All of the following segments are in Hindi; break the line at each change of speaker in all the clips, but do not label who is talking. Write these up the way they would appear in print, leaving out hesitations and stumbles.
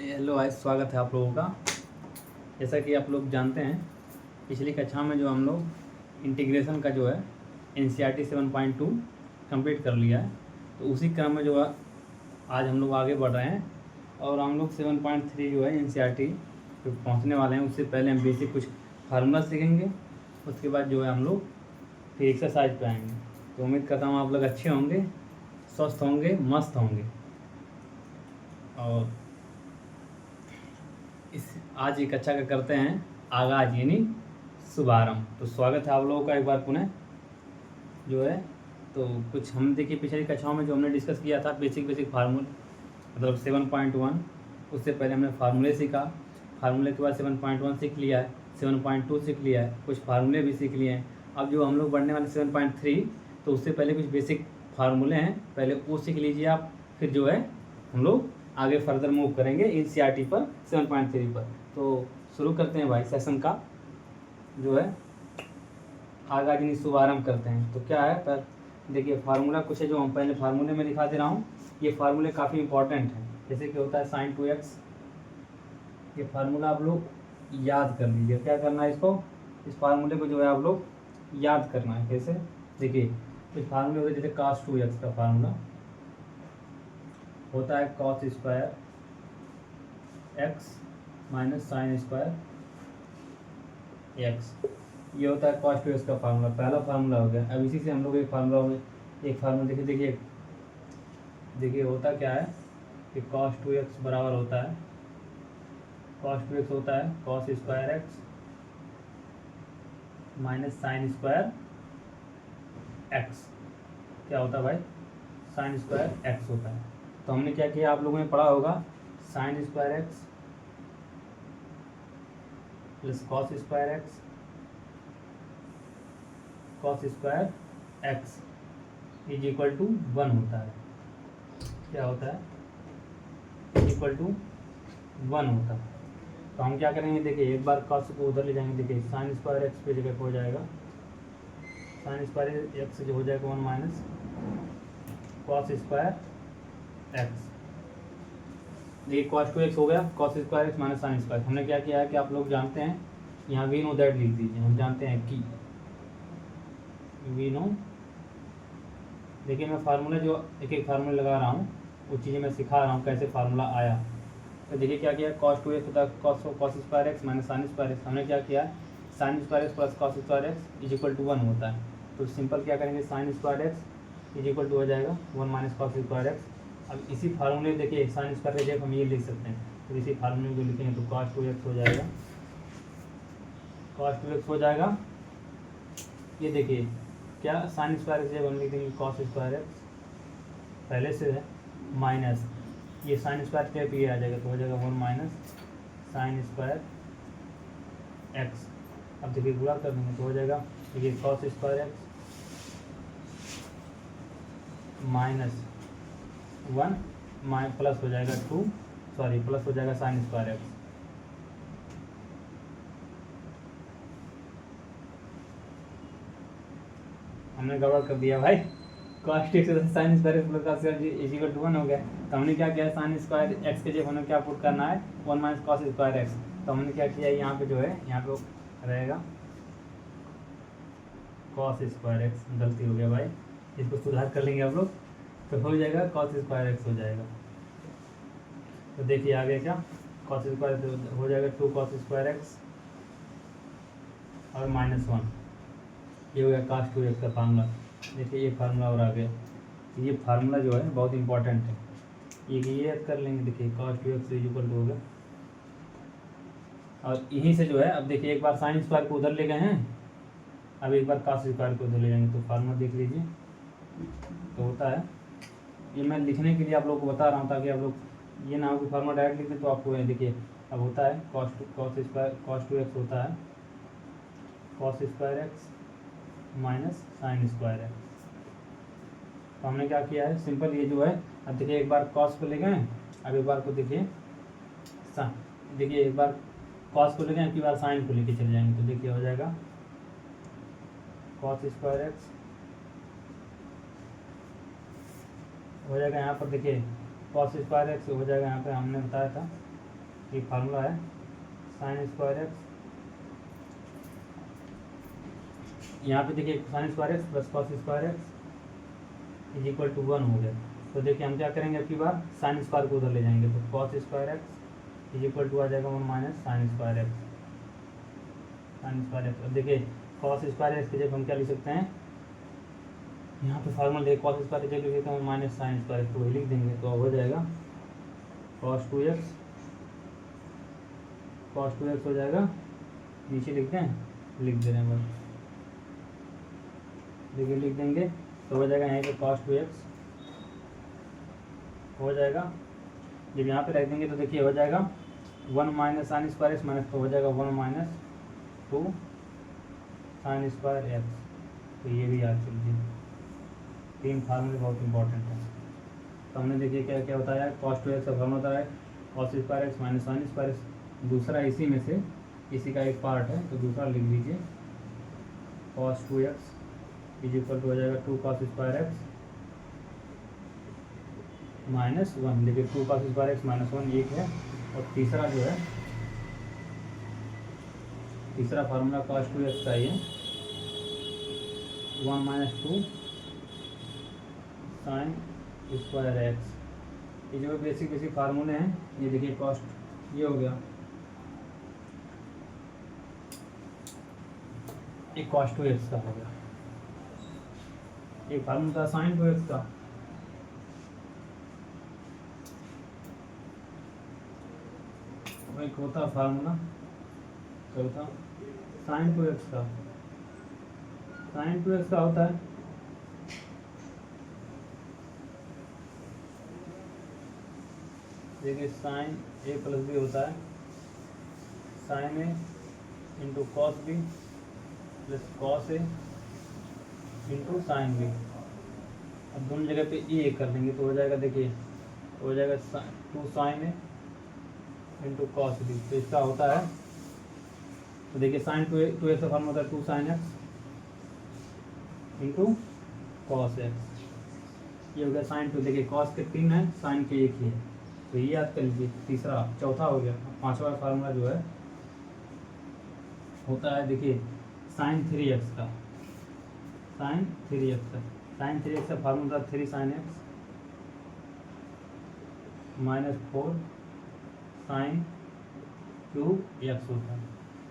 हेलो आज स्वागत है आप लोगों का। जैसा कि आप लोग जानते हैं, पिछली कक्षा में जो हम लोग इंटीग्रेशन का जो है NCERT 7.2 कंप्लीट कर लिया है, तो उसी क्रम में जो है आज हम लोग आगे बढ़ रहे हैं और हम लोग 7.3 जो है NCERT पे पहुंचने वाले हैं। उससे पहले हम बेसिक कुछ फार्मूला सीखेंगे, उसके बाद जो है हम लोग फिर एक्सरसाइज पे आएंगे। तो उम्मीद करता हूँ आप लोग अच्छे होंगे, स्वस्थ होंगे, मस्त होंगे। और इस आज की कक्षा का करते हैं आगाज यानी शुभारंभ। तो स्वागत है आप लोगों का एक बार पुनः जो है। तो कुछ हम देखिए पिछली कक्षाओं में जो हमने डिस्कस किया था बेसिक फार्मूले, मतलब 7.1, उससे पहले हमने फार्मूले सीखा। फार्मूले के बाद 7.1 सीख लिया है, 7.2 सीख लिया है, कुछ फार्मूले भी सीख लिए हैं। अब जो हम लोग बढ़ने वाले 7.3, तो उससे पहले कुछ बेसिक फार्मूले हैं, पहले वो सीख लीजिए आप। फिर जो है हम लोग आगे फर्दर मूव करेंगे NCERT पर 7.3 पर। तो शुरू करते हैं भाई सेशन का जो है आगाज यानी शुभारंभ करते हैं। तो क्या है पर देखिए फार्मूला कुछ है जो हम पहले फार्मूले में दिखा दे रहा हूँ। ये फार्मूले काफ़ी इंपॉर्टेंट हैं, जैसे कि होता है sin 2x। ये फार्मूला आप लोग याद कर लीजिए। क्या करना है इसको, इस फार्मूले को जो है आप लोग याद करना है। कैसे, देखिए इस फार्मूले होते जैसे cos 2x का फार्मूला होता है cos square x minus sine square x। ये होता है cos 2x का फार्मूला, पहला फार्मूला हो गया। अब इसी से हम लोग एक फार्मूला देखिए होता क्या है कि cos 2x बराबर होता है, cos 2x होता है cos square x minus sine square x। क्या होता है भाई, साइन स्क्वायर x होता है। तो हमने क्या किया, आप लोगों ने पढ़ा होगा साइन स्क्वायर x प्लस cos square x is equal to 1 होता है। क्या होता है, इज इक्वल टू 1 होता है। तो हम क्या करेंगे, देखिए एक बार कॉस को उधर ले जाएंगे। देखिए साइन स्क्वायर x पे जगह हो जाएगा साइन स्क्वायर x जो हो जाएगा 1 माइनस कॉस स्क्वायर x। देखिए cos 2x हो गया cos square x minus sine square. हमने क्या किया है कि आप लोग जानते हैं, यहाँ वी नो दैट लिख दीजिए। हम जानते हैं कि वी नो, देखिए मैं फार्मूला जो एक फार्मूला लगा रहा हूँ, वो चीज़ें मैं सिखा रहा हूँ कैसे फार्मूला आया। तो देखिए क्या किया, cos 2x होता है cos square x minus sine square x। हमने क्या किया, sine square x plus cos square x is equal to 1 होता है। तो सिंपल क्या करेंगे, sine square x is equal to हो जाएगा 1 माइनस cos स्क्वायर x। अब इसी फार्मूले देखिए साइन स्क्वायर की जगह हम ये लिख सकते हैं। तो इसी फार्मूले को लिखेंगे तो cos 2x हो जाएगा, cos 2x हो जाएगा। ये देखिए क्या साइन स्क्वायर की जगह हम लिख देंगे cos स्क्वायर x पहले से है माइनस ये साइन स्क्वायर के पे आ जाएगा, तो हो जाएगा 1 माइनस साइन स्क्वायर x। अब देखिए गुणा कर देंगे तो हो जाएगा ये cos square x minus 1 plus हो जाएगा 2, प्लस हो जाएगा साइन स्क्वायर x। हमने गड़बड़ कर दिया भाई, cos 2x sine square x plus cos is equal to 1 हो गया। तो हमने क्या किया, साइन स्क्वायर x के जगह हमें क्या पुट करना है 1 माइनस cos स्क्वायर x। तो हमने क्या किया, यहाँ पे जो है यहाँ पे रहेगा cos स्क्वायर x। गलती हो गया भाई, इसको सुधार कर लेंगे आप लोग, तो हो जाएगा cos स्क्वायर x हो जाएगा। तो देखिए आ गया क्या, cos स्क्वायर हो जाएगा 2 cos स्क्वायर x और माइनस 1। ये हो गया cos 2x का फार्मूला। देखिए ये फार्मूला और आ गया। ये फार्मूला जो है बहुत इंपॉर्टेंट है, ये याद कर लेंगे। देखिए cos 2x is equal to होगा, और यहीं से जो है अब देखिए एक बार साइन स्क्वायर को उधर ले गए हैं, अब एक बार cos स्क्वायर को उधर ले जाएंगे। तो फार्मूला देख लीजिए, तो होता है, ये मैं लिखने के लिए आप लोग को बता रहा हूँ ताकि आप लोग ये ना हो कि फार्मूला डायरेक्ट लिख दें तो आपको देखिए अब होता है cos 2x होता है cos square x minus sine square x। तो हमने क्या किया है, सिंपल ये जो है, अब देखिए एक बार cos को ले गए, अब एक बार को देखिए एक बार cos को ले गए, एक बार साइन को लेके चले जाएंगे। तो देखिए हो जाएगा cos स्क्वायर x हो जाएगा यहाँ पर, देखिए cos स्क्वायर x हो जाएगा यहाँ पे हमने बताया था ये फार्मूला है साइन स्क्वायर एक्स, यहाँ पे देखिए sine square x plus cos square x is equal to 1 हो गया। तो देखिए हम क्या करेंगे, अब की बार साइन स्क्वायर को उधर ले जाएंगे, तो cos square x is equal to आ जाएगा 1 minus sine square x, sine square x. अब देखिए कॉस स्क्वायर एक्स की जगह हम क्या लिख सकते हैं, यहाँ पे फार्मूला देखिए कॉस स्क्वायर की जगह लिख सकते हैं माइनस साइन स्क्वायर, तो वही लिख देंगे, तो हो जाएगा कॉस 2x, कॉस 2x हो जाएगा, नीचे लिखते हैं, लिख दे रहे हैं बस, देखिए लिख देंगे तो हो जाएगा यहाँ पे कॉस 2x हो जाएगा। जब यहाँ पे रख देंगे तो देखिए हो जाएगा 1 minus sine square x minus, तो हो जाएगा 1 माइनस 2 साइन स्क्वायर एक्स। तो ये भी याद कीजिए, 3 फार्मूले बहुत इंपॉर्टेंट है। तो हमने देखिए क्या क्या होता है, कॉस 2x का फार्मूला होता है cos square x minus sine square x, दूसरा इसी में से इसी का एक पार्ट है, तो दूसरा लिख लीजिए cos 2x is equal to हो जाएगा 2 कॉस स्क्वायर एक्स माइनस 1, देखिए 2 कॉस स्क्वायर एक्स माइनस 1 एक है, और तीसरा जो है तीसरा फार्मूला कॉस 2x का ही है 1 माइनस 2 साइन स्क्वायर एक्स। ये जो बेसिक फार्मूले हैं, ये देखिए कॉस्ट ये हो गया, एक कॉस 2x का हो गया, एक फार्मूला था साइन 2x का, एक होता फार्मूला चौथा साइन 2x का, साइन 2x का होता है देखिए साइन ए प्लस बी होता है sine A into cos B plus cos A into sine B. अब दोनों जगह पे ए कर देंगे तो हो जाएगा, देखिए हो जाएगा 2 sign A into cos B, तो इसका होता है, तो देखिए साइन 2x का फॉर्म होता है 2 sine x into cos x, ये हो गया साइन 2, देखिए कॉस के 3 है साइन के 1 ही है, तो ये याद कर लीजिए, तीसरा चौथा हो गया। पांचवा फार्मूला जो है होता है देखिए साइन 3x का, साइन 3x का, साइन 3x का formula 3 sine x minus 4 sine cube x होता है,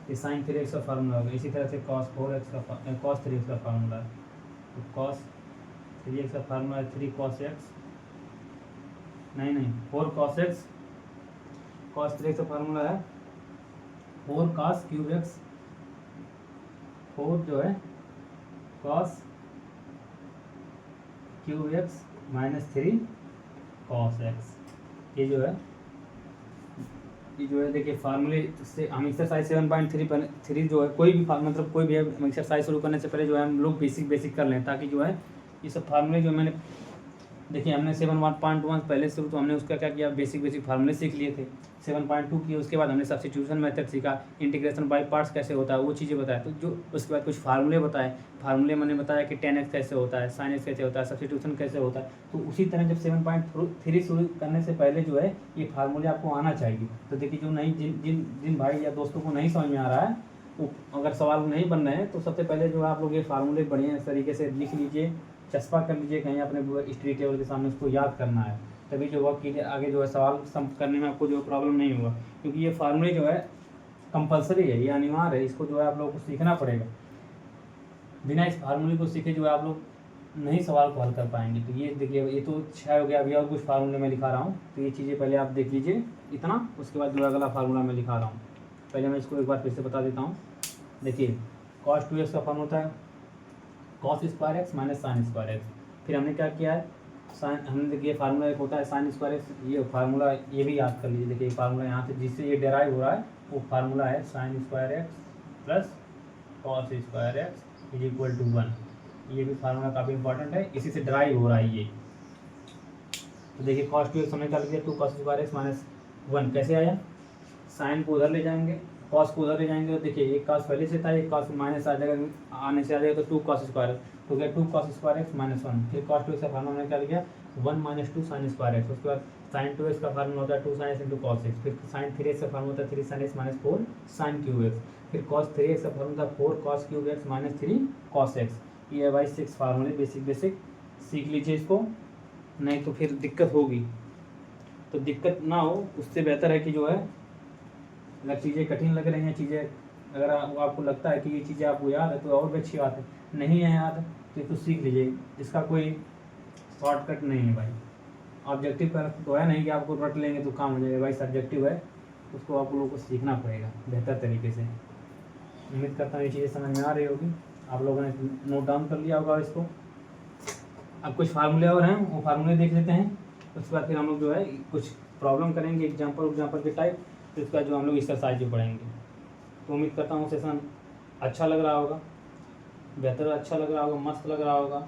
ये साइन 3x का फार्मूला होगा। इसी तरह से कॉस 4x का कॉस 3x का फार्मूला है, तो कॉस 3x का फार्मूला है 3 कॉस एक्स, नहीं 4 कॉस एक्स, कॉस 3x का फार्मूला है 4 कॉस क्यूब एक्स, 4 जो है cos cube x minus 3 cos x. ये जो है देखिए फार्मूले से हम एक्सरसाइज 7.3 जो है कोई भी मतलब कोई भी एक्सरसाइज शुरू करने से पहले जो है हम लोग बेसिक कर लें, ताकि जो है ये सब फार्मूले जो मैंने देखिए हमने 7.1 पहले शुरू, तो हमने उसका क्या किया, बेसिक फार्मूले सीख लिए थे। 7.2 किए, उसके बाद हमने सब्स्टिट्यूशन मेथड सीखा, इंटीग्रेशन बाय पार्ट्स कैसे होता है वो चीज़ें बताया, तो जो उसके बाद कुछ फार्मूले बताए, फार्मूले मैंने बताया कि 10x कैसे होता है, sin x कैसे होता है, सब्स्टिट्यूशन कैसे होता है। तो उसी तरह जब 7.3 शुरू करने से पहले जो है ये फार्मूले आपको आना चाहिए। तो देखिए जो नहीं जिन भाई या दोस्तों को नहीं समझ में आ रहा है, वो अगर सवाल नहीं बन रहे हैं, तो सबसे पहले जो है आप लोग ये फार्मूले बढ़िया तरीके से लिख लीजिए, चस्पा कर लीजिए कहीं अपने स्टडी टेबल के सामने, उसको याद करना है, तभी जो वर्क कीजिए आगे जो है सवाल करने में आपको जो प्रॉब्लम नहीं होगा, क्योंकि ये फार्मूले जो है कंपलसरी है, ये अनिवार्य है, इसको जो है आप लोगों को सीखना पड़ेगा। बिना इस फार्मूले को सीखे जो है आप लोग नहीं सवाल को हल कर पाएंगे। तो ये देखिए ये तो 6 हो गया, अभी और कुछ फार्मूले मैं लिखा रहा हूँ, तो ये चीज़ें पहले आप देख लीजिए इतना, उसके बाद जो अगला फार्मूला मैं लिखा रहा हूँ। पहले मैं इसको एक बार फिर से बता देता हूँ। देखिए cos 2x का फॉर्म होता है cos square x minus sine square x. फिर हमने क्या किया है, साइन, हमने देखिए फार्मूला एक होता है साइन स्क्वायर एक्स, ये फार्मूला ये भी याद कर लीजिए। देखिए फार्मूला यहाँ से जिससे ये डेराइव हो रहा है वो फार्मूला है sine square x plus cos square x is equal to 1। ये भी फार्मूला काफ़ी इंपॉर्टेंट है, इसी से ड्राइव हो रहा है ये। तो देखिए cos 2x हमने क्या लिख दिया, 2 cos स्क्वायर एक्स माइनस 1 कैसे आया, साइन को उधर ले जाएंगे, कॉस को उधर ले जाएंगे, तो देखिए एक कॉस पहले से था, एक कॉस माइनस आ जाएगा, आने से आ जाएगा, तो 2 cos स्क्वायर, तो क्या 2 cos स्क्वायर एक्स माइनस 1। फिर cos 2x का फार्मूला हमने क्या लिखा 1 माइनस 2 साइन स्क्वायर एक्स, उसके बाद साइन 2x का फार्मूला होता है 2 sin x into cos x. फिर साइन 3x का फार्मूला होता है 3 sin x minus 4 sin cube x. फिर कॉस 3x का फार्मूला होता है 4 cos cube x minus 3 cos x। ये है भाई 6 फार्मूले, बेसिक सीख लीजिए इसको, नहीं तो फिर दिक्कत होगी। तो दिक्कत ना हो उससे बेहतर है कि जो है अगर चीज़ें कठिन लग रही हैं, चीज़ें अगर आपको लगता है कि ये चीज़ें आपको याद है तो और भी अच्छी बात है, नहीं है याद तो सीख लीजिए, इसका कोई शॉर्टकट नहीं है भाई। ऑब्जेक्टिव का तो है नहीं कि आपको रट लेंगे तो काम हो जाएगा भाई, सब्जेक्टिव है, उसको आप लोगों को सीखना पड़ेगा बेहतर तरीके से। उम्मीद करता हूँ ये चीज़ें समझ में आ रही होगी, आप लोगों ने नोट डाउन कर लिया होगा इसको। अब कुछ फार्मूले और हैं, वो फार्मूले देख लेते हैं, उसके बाद फिर हम लोग जो है कुछ प्रॉब्लम करेंगे एग्जाम्पल के टाइप, फिर उसके बाद जो हम लोग एक्सरसाइज भी पढ़ेंगे। तो उम्मीद करता हूँ सेशन अच्छा लग रहा होगा, बेहतर अच्छा लग रहा होगा, मस्त लग रहा होगा।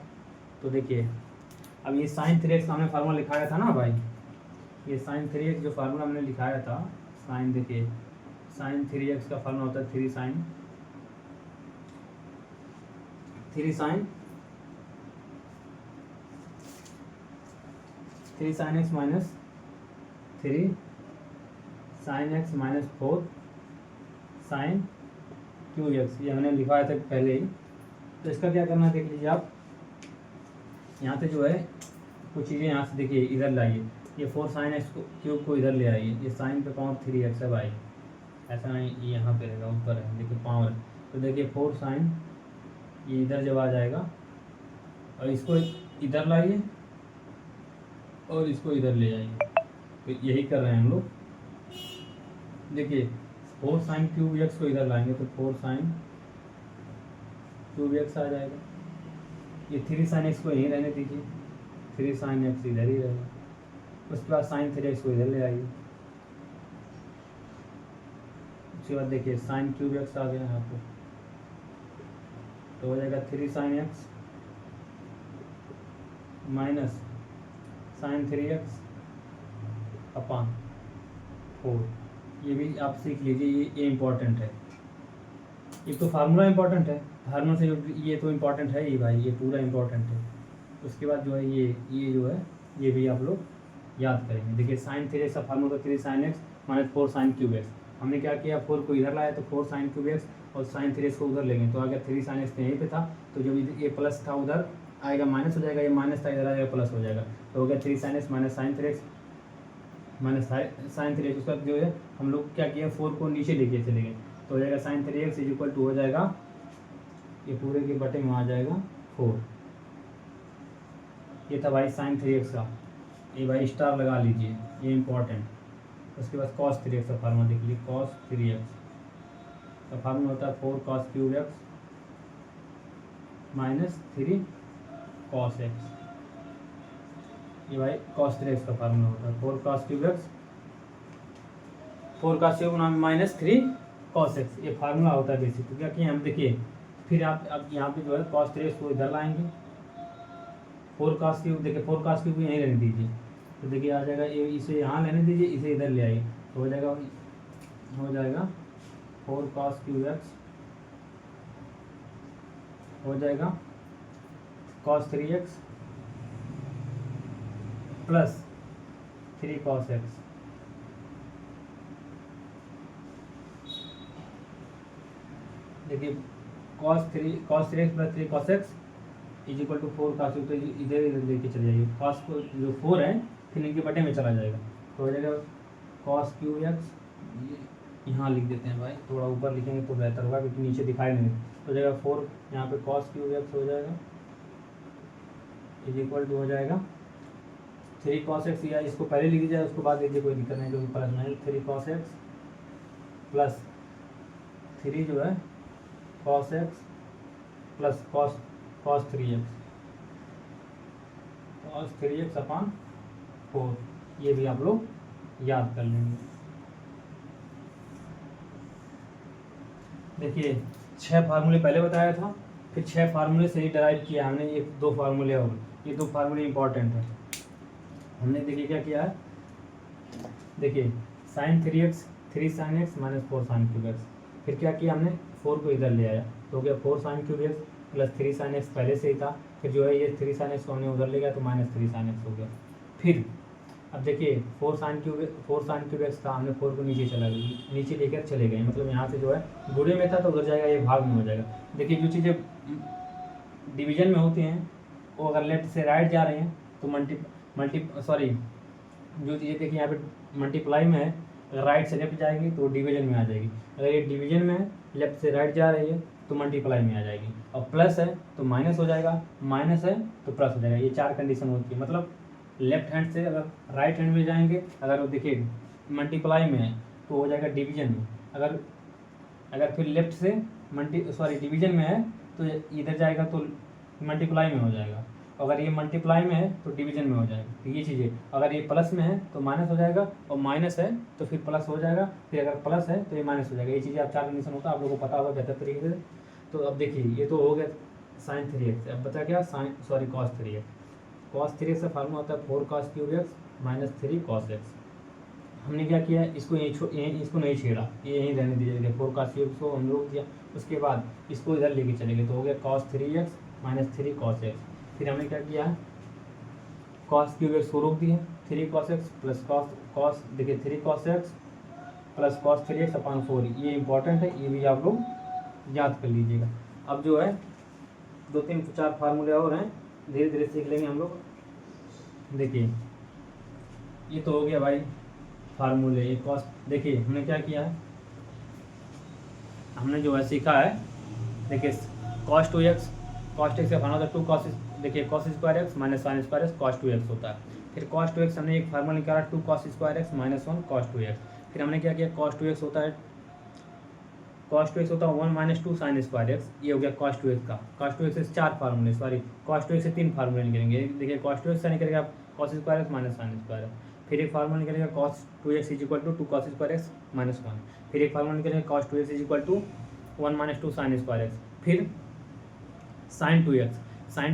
तो देखिए अब ये sin 3x का हमने फार्मूला लिखाया था ना भाई, ये sin 3x जो फार्मूला हमने लिखाया था, साइन देखिए sin 3x का फार्मूला होता है 3 sin x minus 3 sin x minus 4 sin cube x, ये हमने लिखवाया था पहले ही। तो इसका क्या करना है देख लीजिए आप, यहाँ पे जो है कुछ चीज़ें यहाँ से देखिए इधर लाइए, ये 4 sin x क्यूब को इधर ले आइए, ये साइन पे पावर 3x है भाई, ऐसा नहीं ये यहाँ पे रहेगा ऊपर है, देखिए पावर। तो देखिए 4 sin, ये इधर जब आ जाएगा और इसको इधर लाइए और इसको इधर ले जाइए, तो यही कर रहे हैं हम लोग। देखिए 4 sin क्यूब एक्स को इधर लाएंगे तो 4 sin क्यूब एक्स आ जाएगा, ये 3 sin x को यहीं रहने दीजिए, 3 sin x इधर ही रहेगा। उसके बाद sin 3x को इधर ले आइए, उसके बाद देखिए sin क्यूब एक्स आ गया यहाँ पे, तो हो जाएगा 3 sin x minus sin 3x upon 4। ये भी आप सीख लीजिए, ये इम्पोर्टेंट है, ये तो फार्मूला इम्पोर्टेंट है, फार्मूला से ये तो इम्पोर्टेंट है ही भाई, ये पूरा इम्पोर्टेंट है। उसके बाद जो है ये जो है ये भी आप लोग याद करेंगे। देखिए sin 3x का formula 3 sin x minus 4 sin cube x, हमने क्या किया 4 को इधर लाया तो 4 sin क्यूब एक्स और sin 3x को उधर लेंगे तो आ गया 3 sin x यहीं पे था, तो जब ये प्लस था उधर आएगा माइनस हो जाएगा, ये माइनस था इधर आएगा प्लस हो जाएगा, तो हो गया 3 sin x minus sin 3x minus sin 3x। उसका जो है हम लोग क्या किया 4 को नीचे लेके चले गए, तो हो जाएगा sin 3x is equal to हो जाएगा, ये पूरे के बटे में आ जाएगा 4। ये था भाई sin 3x का, ये भाई स्टार लगा लीजिए, ये इम्पोर्टेंट। उसके बाद cos 3x का फार्मूला देख लीजिए, cos 3x का फार्मूला होता है 4 cos cube x minus 3 cos x। ये भाई cos 3x का फार्मूला होता है 4 cos cube x, 4 cos cube minus 3 cos x, ये फार्मूला होता है बेसिक। तो क्या किए हम देखिए, फिर आप अब यहाँ पे जो है cos 3x को इधर लाएंगे, 4 cos क्यूब देखिए 4 cos क्यूब यहीं रहने दीजिए, तो देखिए आ जाएगा ये, इसे यहाँ लेने दीजिए, इसे इधर ले आइए, तो हो जाएगा 4 cos क्यूब एक्स हो जाएगा cos 3x plus 3 cos x। देखिए cos 3x plus 3 cos x is equal to 4 cos cube, तो इधर लेके चले जाइए, cos को जो 4 है फिर इनके बटे में चला जाएगा, तो हो जाएगा cos क्यूब एक्स, यहाँ लिख देते हैं भाई, थोड़ा ऊपर लिखेंगे तो बेहतर होगा क्योंकि नीचे दिखाई नहीं, तो हो जाएगा 4 यहाँ पे cos क्यूब एक्स हो जाएगा इज इक्वल टू हो जाएगा 3 cos x, या इसको पहले लिख दीजिए उसको बाद लीजिए, कोई दिक्कत नहीं क्योंकि प्लस नहीं, 3 cos x प्लस 3 जो है cos x plus cos 3x upon 4, ये भी आप लोग याद कर लेंगे। देखिए 6 फार्मूले पहले बताया था, फिर 6 फार्मूले से ही डराइव किया हमने, ये 2 फार्मूले और ये 2 फार्मूले इंपॉर्टेंट है। हमने देखिए क्या किया है, देखिए sin 3x 3 sin x minus 4 sin cube x, फिर क्या किया हमने 4 को इधर ले आया, तो हो गया 4 sin cube x plus 3 sin x पहले से ही था, फिर जो है ये 3 sin x को हमने उधर ले गया तो माइनस 3 sin x हो गया। फिर अब देखिए 4 sin क्यूब एक्स था, हमने 4 को नीचे लेकर चले गए, मतलब यहाँ से जो है गुणे में था तो उधर जाएगा, ये भाग में हो जाएगा। देखिए जो चीज़ें डिवीजन में होती हैं वो अगर लेफ्ट से राइट जा रही हैं तो जो चीज़ें देखिए यहाँ पे मल्टीप्लाई में है, अगर राइट से लेफ्ट जाएगी तो डिवीजन में आ जाएगी, अगर ये डिवीजन में है लेफ्ट से राइट जा रही है तो मल्टीप्लाई में आ जाएगी, और प्लस है तो माइनस हो जाएगा, माइनस है तो प्लस हो जाएगा। ये 4 कंडीशन होती है, मतलब लेफ्ट हैंड से अगर राइट हैंड में जाएंगे, अगर वो देखिए मल्टीप्लाई में है तो हो जाएगा डिवीजन में, अगर फिर लेफ्ट से डिवीजन में है तो इधर जाएगा तो मल्टीप्लाई में हो जाएगा, अगर ये मल्टीप्लाई में है तो डिवीजन में हो जाएगा। तो ये चीज़ें, अगर ये प्लस में है तो माइनस हो जाएगा, और माइनस है तो फिर प्लस हो जाएगा, फिर अगर प्लस है तो ये माइनस हो जाएगा। ये चीज़ें आप 4 कंडीशन होता है, आप लोगों को पता होगा बेहतर तरीके से। तो अब देखिए ये तो हो गया sin 3x, अब बता क्या cos 3x। cos 3x का फार्मूला होता है 4 cos cube x minus 3 cos x। हमने क्या किया, इसको इसको नहीं छेड़ा, ये यहीं रहने दीजिए, 4 cos क्यूब को हम लोग दिया, उसके बाद इसको इधर लेके चले गए तो हो गया cos 3x minus 3 cos x। फिर हमने क्या किया, cos क्यूब एक्स को रोक दिया, 3 cos x प्लस cos देखिए 3 cos x plus cos 3x upon 4, ये इंपॉर्टेंट है, ये भी आप लोग याद कर लीजिएगा। अब जो है 2-3-4 फार्मूले और हैं, धीरे धीरे सीख लेंगे हम लोग। देखिए ये तो हो गया भाई फार्मूले, ये cos, देखिए हमने क्या किया है, हमने जो है सीखा है, देखिए cos 2x का फार्मूला होता है 2 cos, देखिए cos square x minus sin square x cos 2x होता है। फिर cos 2x हमने एक फार्मूला निकाला 2 cos square x minus 1 cos 2x। फिर हमने क्या किया, cos 2x होता है 1 माइनस 2 sin स्क्वायर एक्स, ये हो गया cos 2x का। cos 2x से 4 फार्मूले, cos 2x से 3 फार्मूले निकलेंगे। देखिए cos 2x से निकलेगा cos square x minus sin square, फिर एक फार्मूला निकलेगा cos 2x is equal to 2 cos square x minus 1, फिर एक फार्मूला निकलेगा cos 2x is equal to 1 minus 2 sin square x, फिर sin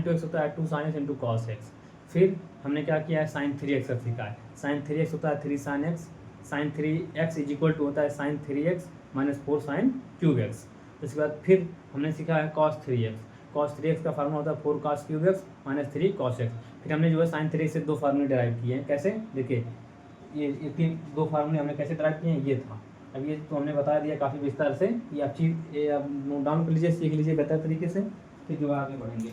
2x होता है 2 sin x into cos x। फिर हमने क्या किया है, sin 3x का सीखा है, sin 3x होता है 3 sin x, sin 3x is equal to होता है sin 3x minus 4 sin cube x. उसके बाद फिर हमने सीखा है cos 3x का फार्मूला होता है 4 cos cube x minus 3 cos x। फिर हमने जो है sin 3x से 2 फार्मूले डिराइव किए हैं, कैसे, देखिए ये 2 फार्मूले हमने कैसे डिराइव किए हैं, ये था। अब ये तो हमने बता दिया काफ़ी विस्तार से, ये आप नोट डाउन कर लीजिए, सीख लीजिए बेहतर तरीके से, फिर जो आगे बढ़ेंगे।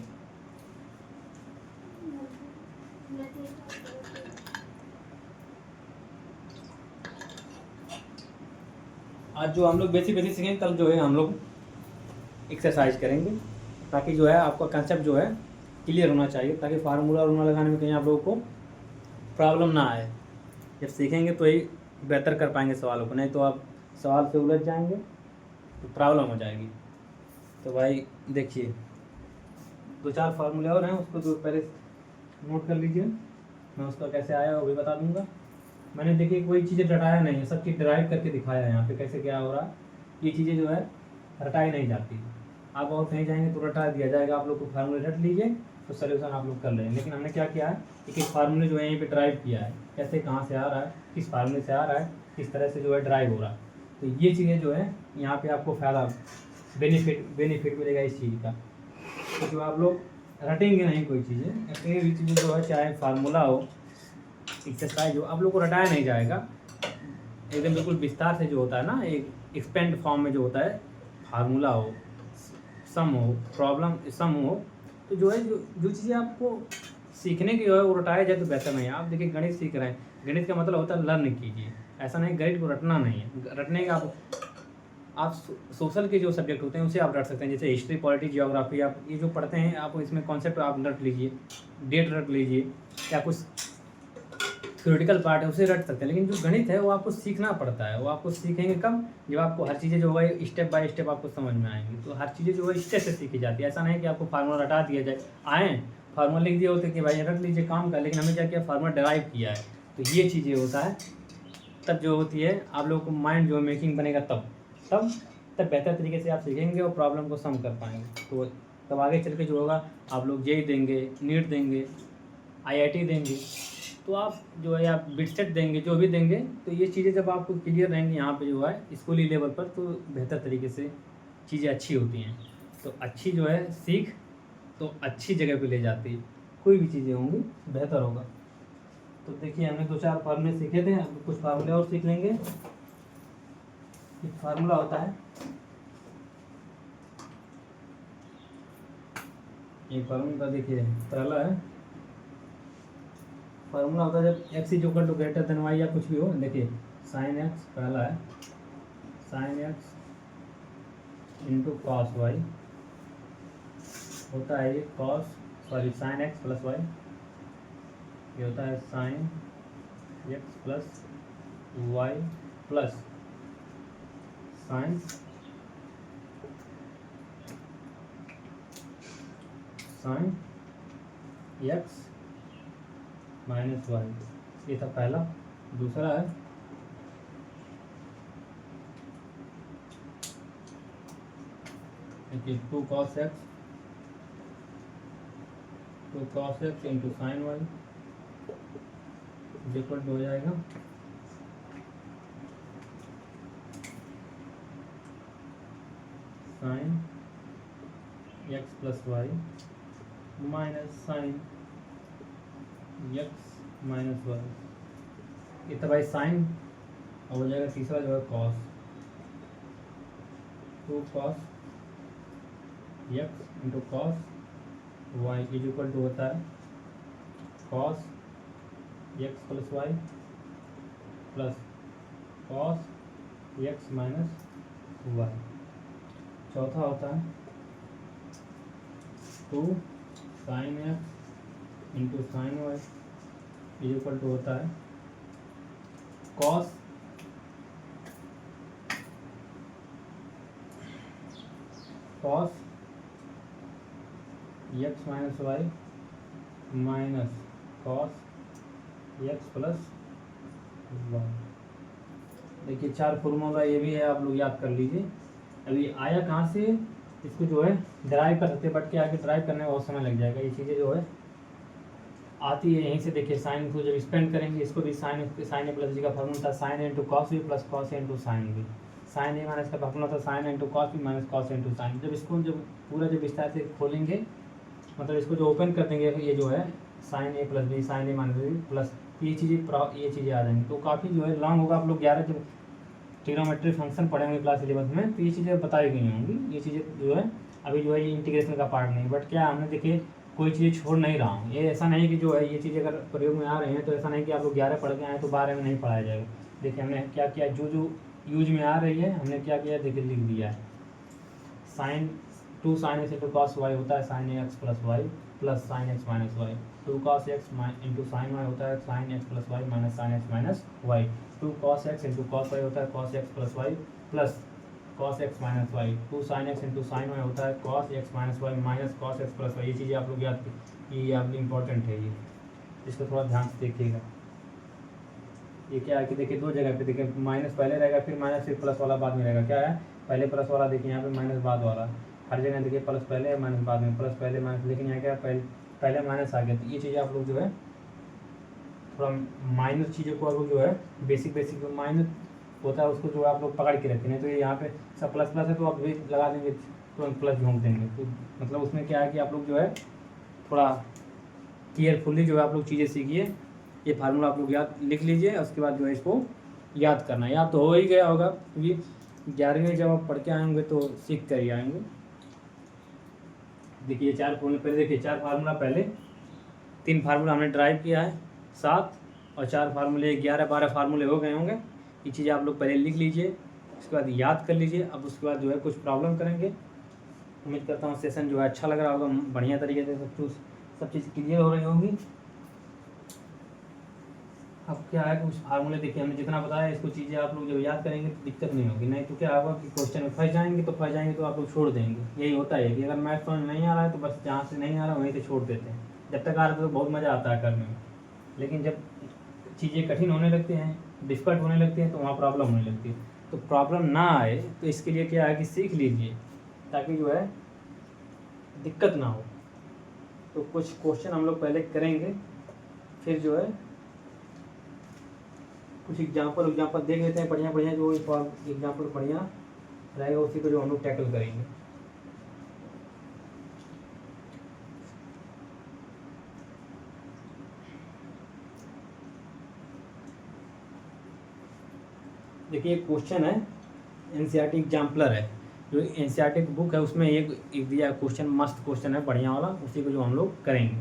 आज जो हम लोग बेसिक सीखेंगे, कल जो है हम लोग एक्सरसाइज करेंगे, ताकि जो है आपका कंसेप्ट जो है क्लियर होना चाहिए, ताकि फार्मूला लगाने में कहीं आप लोगों को प्रॉब्लम ना आए। जब सीखेंगे तो ही बेहतर कर पाएंगे सवालों को, नहीं तो आप सवाल से उलझ जाएंगे तो प्रॉब्लम हो जाएगी। तो भाई देखिए 2-4 फार्मूले और हैं, उसको तो पहले नोट कर लीजिए, मैं उसका कैसे आया वो भी बता दूंगा। मैंने देखिए कोई चीज़ें रटाया नहीं है, सब चीज़ ड्राइव करके दिखाया है यहाँ पे कैसे क्या हो रहा है। ये चीज़ें जो है रटाई नहीं जाती, आप और कहीं जाएंगे तो रटा दिया जाएगा, आप लोग को फार्मूले रट लीजिए तो सोल्यूशन आप लोग कर लेंगे। लेकिन हमने क्या किया है, एक फार्मूले जो है यहीं पे ड्राइव किया है, कैसे कहाँ से आ रहा है, किस फार्मूले से आ रहा है, किस तरह से जो है ड्राइव हो रहा है। तो ये चीज़ें जो है यहाँ पे आपको फ़ायदा बेनिफिट मिलेगा इस चीज़ का। तो जो आप लोग रटेंगे नहीं कोई चीज़ें, कई भी चीज़ें जो है, चाहे फार्मूला हो, एक्सरसाइज हो, आप लोग को रटाया नहीं जाएगा, एकदम बिल्कुल विस्तार से जो होता है ना, एक एक्सपेंड फॉर्म में जो होता है, फार्मूला हो, सम हो, सम हो, तो जो है जो चीज़ें आपको सीखने की जो है वो रटाया जाए तो बेहतर नहीं है। आप देखिए गणित सीख रहे हैं, गणित का मतलब होता है लर्न कीजिए, ऐसा नहीं गणित को रटना नहीं है। रटने का आप सोशल के जो सब्जेक्ट होते हैं उसे आप रट सकते हैं, जैसे हिस्ट्री, पॉलिटी, जियोग्राफी, आप ये जो पढ़ते हैं आप इसमें कॉन्सेप्ट आप रट लीजिए, डेट रट लीजिए, या कुछ थ्योरेटिकल पार्ट है उसे रट सकते हैं। लेकिन जो गणित है वो आपको सीखना पड़ता है, वो आपको सीखेंगे कब, जब आपको हर चीज़ें जो है स्टेप बाय स्टेप आपको समझ में आएंगी। तो हर चीज़ें जो है स्टेप से सीखी जाती है, ऐसा नहीं कि आपको फार्मूला रटा दिया जाए, आए फार्मूला लिख दिए होते कि भाई रट लीजिए काम का, लेकिन हमने क्या किया, फार्मूला डिराइव किया है। तो ये चीज़ें होता है, तब जो होती है आप लोगों को माइंड जो मेकिंग बनेगा, तब बेहतर तरीके से आप सीखेंगे और प्रॉब्लम को सम कर पाएंगे। तो तब आगे चल के जो होगा, आप लोग जेई देंगे, नीट देंगे, IIT देंगे, तो आप जो है आप बिटसेट देंगे, जो भी देंगे, तो ये चीज़ें जब आपको क्लियर रहेंगी यहाँ पे जो है स्कूली लेवल पर, तो बेहतर तरीके से चीज़ें अच्छी होती हैं। तो अच्छी जो है सीख तो अच्छी जगह पे ले जाती है, कोई भी चीज़ें होंगी बेहतर होगा। तो देखिए हमने 2-4 फार्मूले सीखे थे, अब कुछ फार्मूले और सीख लेंगे। एक फार्मूला होता है, ये फार्मूला देखिए पहला है, फार्मूला होता है जब x is equal to greater than y या कुछ भी हो। देखिए साइन x पहला है, sine x into cos y होता है ये साइन x प्लस वाई, ये होता है sine x plus y plus sine x minus y, ये था पहला। दूसरा है देखिए 2 cos x into sine y equal to हो जाएगा sine x plus y minus sine x minus y, ये तो भाई साइन, और हो जाएगा तीसरा जो है cos, 2 cos x into cos y is equal to होता है cos x plus y plus cos x minus y. चौथा होता है 2 sine x into sine y is equal to होता है cos x minus y minus cos x plus y. देखिए 4 फॉर्मूला ये भी है, आप लोग याद कर लीजिए। अभी आया कहाँ से, इसको जो है ड्राइव कर सकते हैं, बट क्या आगे ड्राइव करने में बहुत समय लग जाएगा। ये चीज़ें जो है आती है यहीं से। देखिए साइन को जब स्पेंड करेंगे, इसको भी साइन ए प्लस बी का फॉर्मूला था sine into cos B plus cos into sine B, sine ए माइनस का फॉर्मूला था sine into cos B minus cos into sine. जब इसको जब पूरा जब विस्तार से खोलेंगे, मतलब इसको जो ओपन कर देंगे, ये जो है sine A plus B sine A minus B plus ये चीज़ें आ जाएंगी, तो काफ़ी जो है लॉन्ग होगा। आप लोग 11 जब ट्रिग्नोमेट्री फंक्शन पढ़ेंगे क्लास 11 में, तो ये चीज़ें बताई गई होंगी। ये चीज़ें जो है अभी जो है ये इंटीग्रेशन का पार्ट नहीं, बट क्या हमने देखिए कोई चीज़ छोड़ नहीं रहा हूँ। ये ऐसा नहीं कि जो है ये चीज़ें अगर प्रयोग में आ रही हैं तो ऐसा नहीं कि आप लोग 11 पढ़ के आए तो 12 में नहीं पढ़ाया जाएगा। देखिए हमने क्या किया, जो यूज में आ रही है हमने क्या किया, देखिए लिख दिया है sine 2 sine x into cos y होता है sine x plus y plus sine x minus y, 2 cos x into sine y होता है sine x plus y minus sine x minus y, 2 cos x into cos y होता है cos x plus y plus cos x minus y, 2 sine x into sine y होता है cos x minus y minus cos x plus y. ये चीज़ें आप लोग याद, ये आप इंपॉर्टेंट है, ये इसको थोड़ा ध्यान से देखिएगा। ये क्या है कि देखिए 2 जगह पे देखिए माइनस पहले रहेगा, फिर माइनस, फिर प्लस वाला बाद में रहेगा। क्या है, पहले प्लस वाला देखिए यहाँ पे माइनस बाद वाला, हर जगह देखिए प्लस पहले है माइनस बाद में, प्लस पहले माइनस, लेकिन यहाँ क्या पहले माइनस आ गया। तो ये चीज़ें आप लोग जो है थोड़ा माइनस चीज़ों को आप लोग जो है बेसिक जो माइनस होता है उसको जो आप लोग पकड़ के रखें, नहीं तो ये यहाँ पे सब प्लस है तो आप वेट लगा देंगे तो प्लस झोंक देंगे। तो मतलब उसमें क्या है कि आप लोग जो है थोड़ा केयरफुली जो है आप लोग चीज़ें सीखिए। ये फार्मूला आप लोग याद लिख लीजिए, उसके बाद जो है इसको याद करना, याद तो हो ही गया होगा क्योंकि 11वीं जब आप पढ़ के आएंगे तो सीख कर ही आएंगे। देखिए 4 फॉर्मूले पहले, देखिए 4 फार्मूला पहले, 3 फार्मूला हमने ड्राइव किया है, 7 और 4 फार्मूले 11-12 फार्मूले हो गए होंगे। ये चीज़ें आप लोग पहले लिख लीजिए, उसके बाद याद कर लीजिए। अब उसके बाद जो है कुछ प्रॉब्लम करेंगे। उम्मीद करता हूँ सेशन जो है अच्छा लग रहा होगा, बढ़िया तरीके से सब चीज़ क्लियर हो रही होगी। अब क्या है कुछ फार्मूले देखिए हमने जितना बताया, इसको चीज़ें आप लोग जब याद करेंगे तो दिक्कत नहीं होगी, नहीं तो क्या होगा कि क्वेश्चन में फंस जाएंगे तो आप लोग छोड़ देंगे। यही होता है कि अगर मैथ समझ नहीं आ रहा है तो बस जहाँ से नहीं आ रहा वहीं से छोड़ देते हैं। जब तक आ रहा है तो बहुत मज़ा आता है करने में, लेकिन जब चीज़ें कठिन होने लगती हैं, डिफ़िकल्ट होने लगती हैं, तो वहाँ प्रॉब्लम होने लगती है। तो प्रॉब्लम ना आए तो इसके लिए क्या है कि सीख लीजिए ताकि जो है दिक्कत ना हो। तो कुछ क्वेश्चन हम लोग पहले करेंगे, फिर जो है कुछ एग्जाम्पल देख लेते हैं बढ़िया जो एग्जाम्पल बढ़िया रहेगा उसी को जो हम लोग टैकल करेंगे। देखिए एक क्वेश्चन है, एनसीईआरटी एग्जाम्पलर है, जो एनसीईआरटी की बुक है उसमें एक दिया क्वेश्चन, मस्त क्वेश्चन है बढ़िया वाला, उसी को जो हम लोग करेंगे।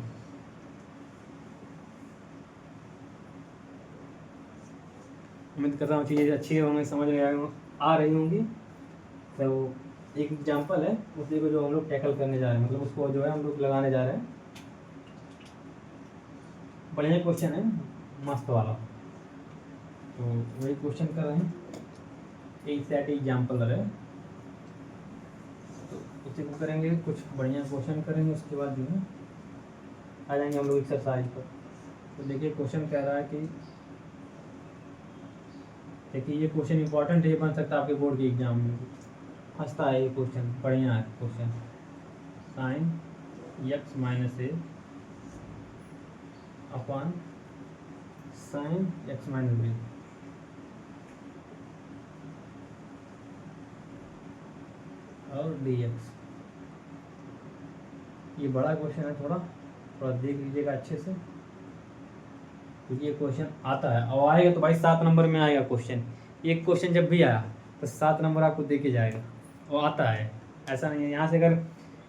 उम्मीद कर रहा हूँ चीज़ें अच्छी होंगी, समझ में आ रही होंगी। तो एक एग्जाम्पल है, उसी को जो हम लोग टैकल करने जा रहे हैं, मतलब उसको जो है हम लोग लगाने जा रहे हैं। बढ़िया क्वेश्चन है, मस्त वाला। तो वही क्वेश्चन कर रहे हैं, एक सेट एग्जाम्पलर है, तो उसी को करेंगे, कुछ बढ़िया क्वेश्चन करेंगे, उसके बाद जो है आ जाएंगे हम लोग एक्सरसाइज पर। तो देखिए क्वेश्चन कह रहा है कि, देखिए ये क्वेश्चन इंपॉर्टेंट है, ये बन सकता है आपके बोर्ड के एग्जाम में, हंसता है ये क्वेश्चन, बढ़िया है question. Sine x minus A upon sine x minus B, और डी एक्स। ये बड़ा क्वेश्चन है, थोड़ा देख लीजिएगा अच्छे से, क्योंकि ये क्वेश्चन आता है, और आएगा तो भाई 7 नंबर में आएगा क्वेश्चन। एक क्वेश्चन जब भी आया तो 7 नंबर आपको दे के जाएगा, वो आता है, ऐसा नहीं है। यहाँ से अगर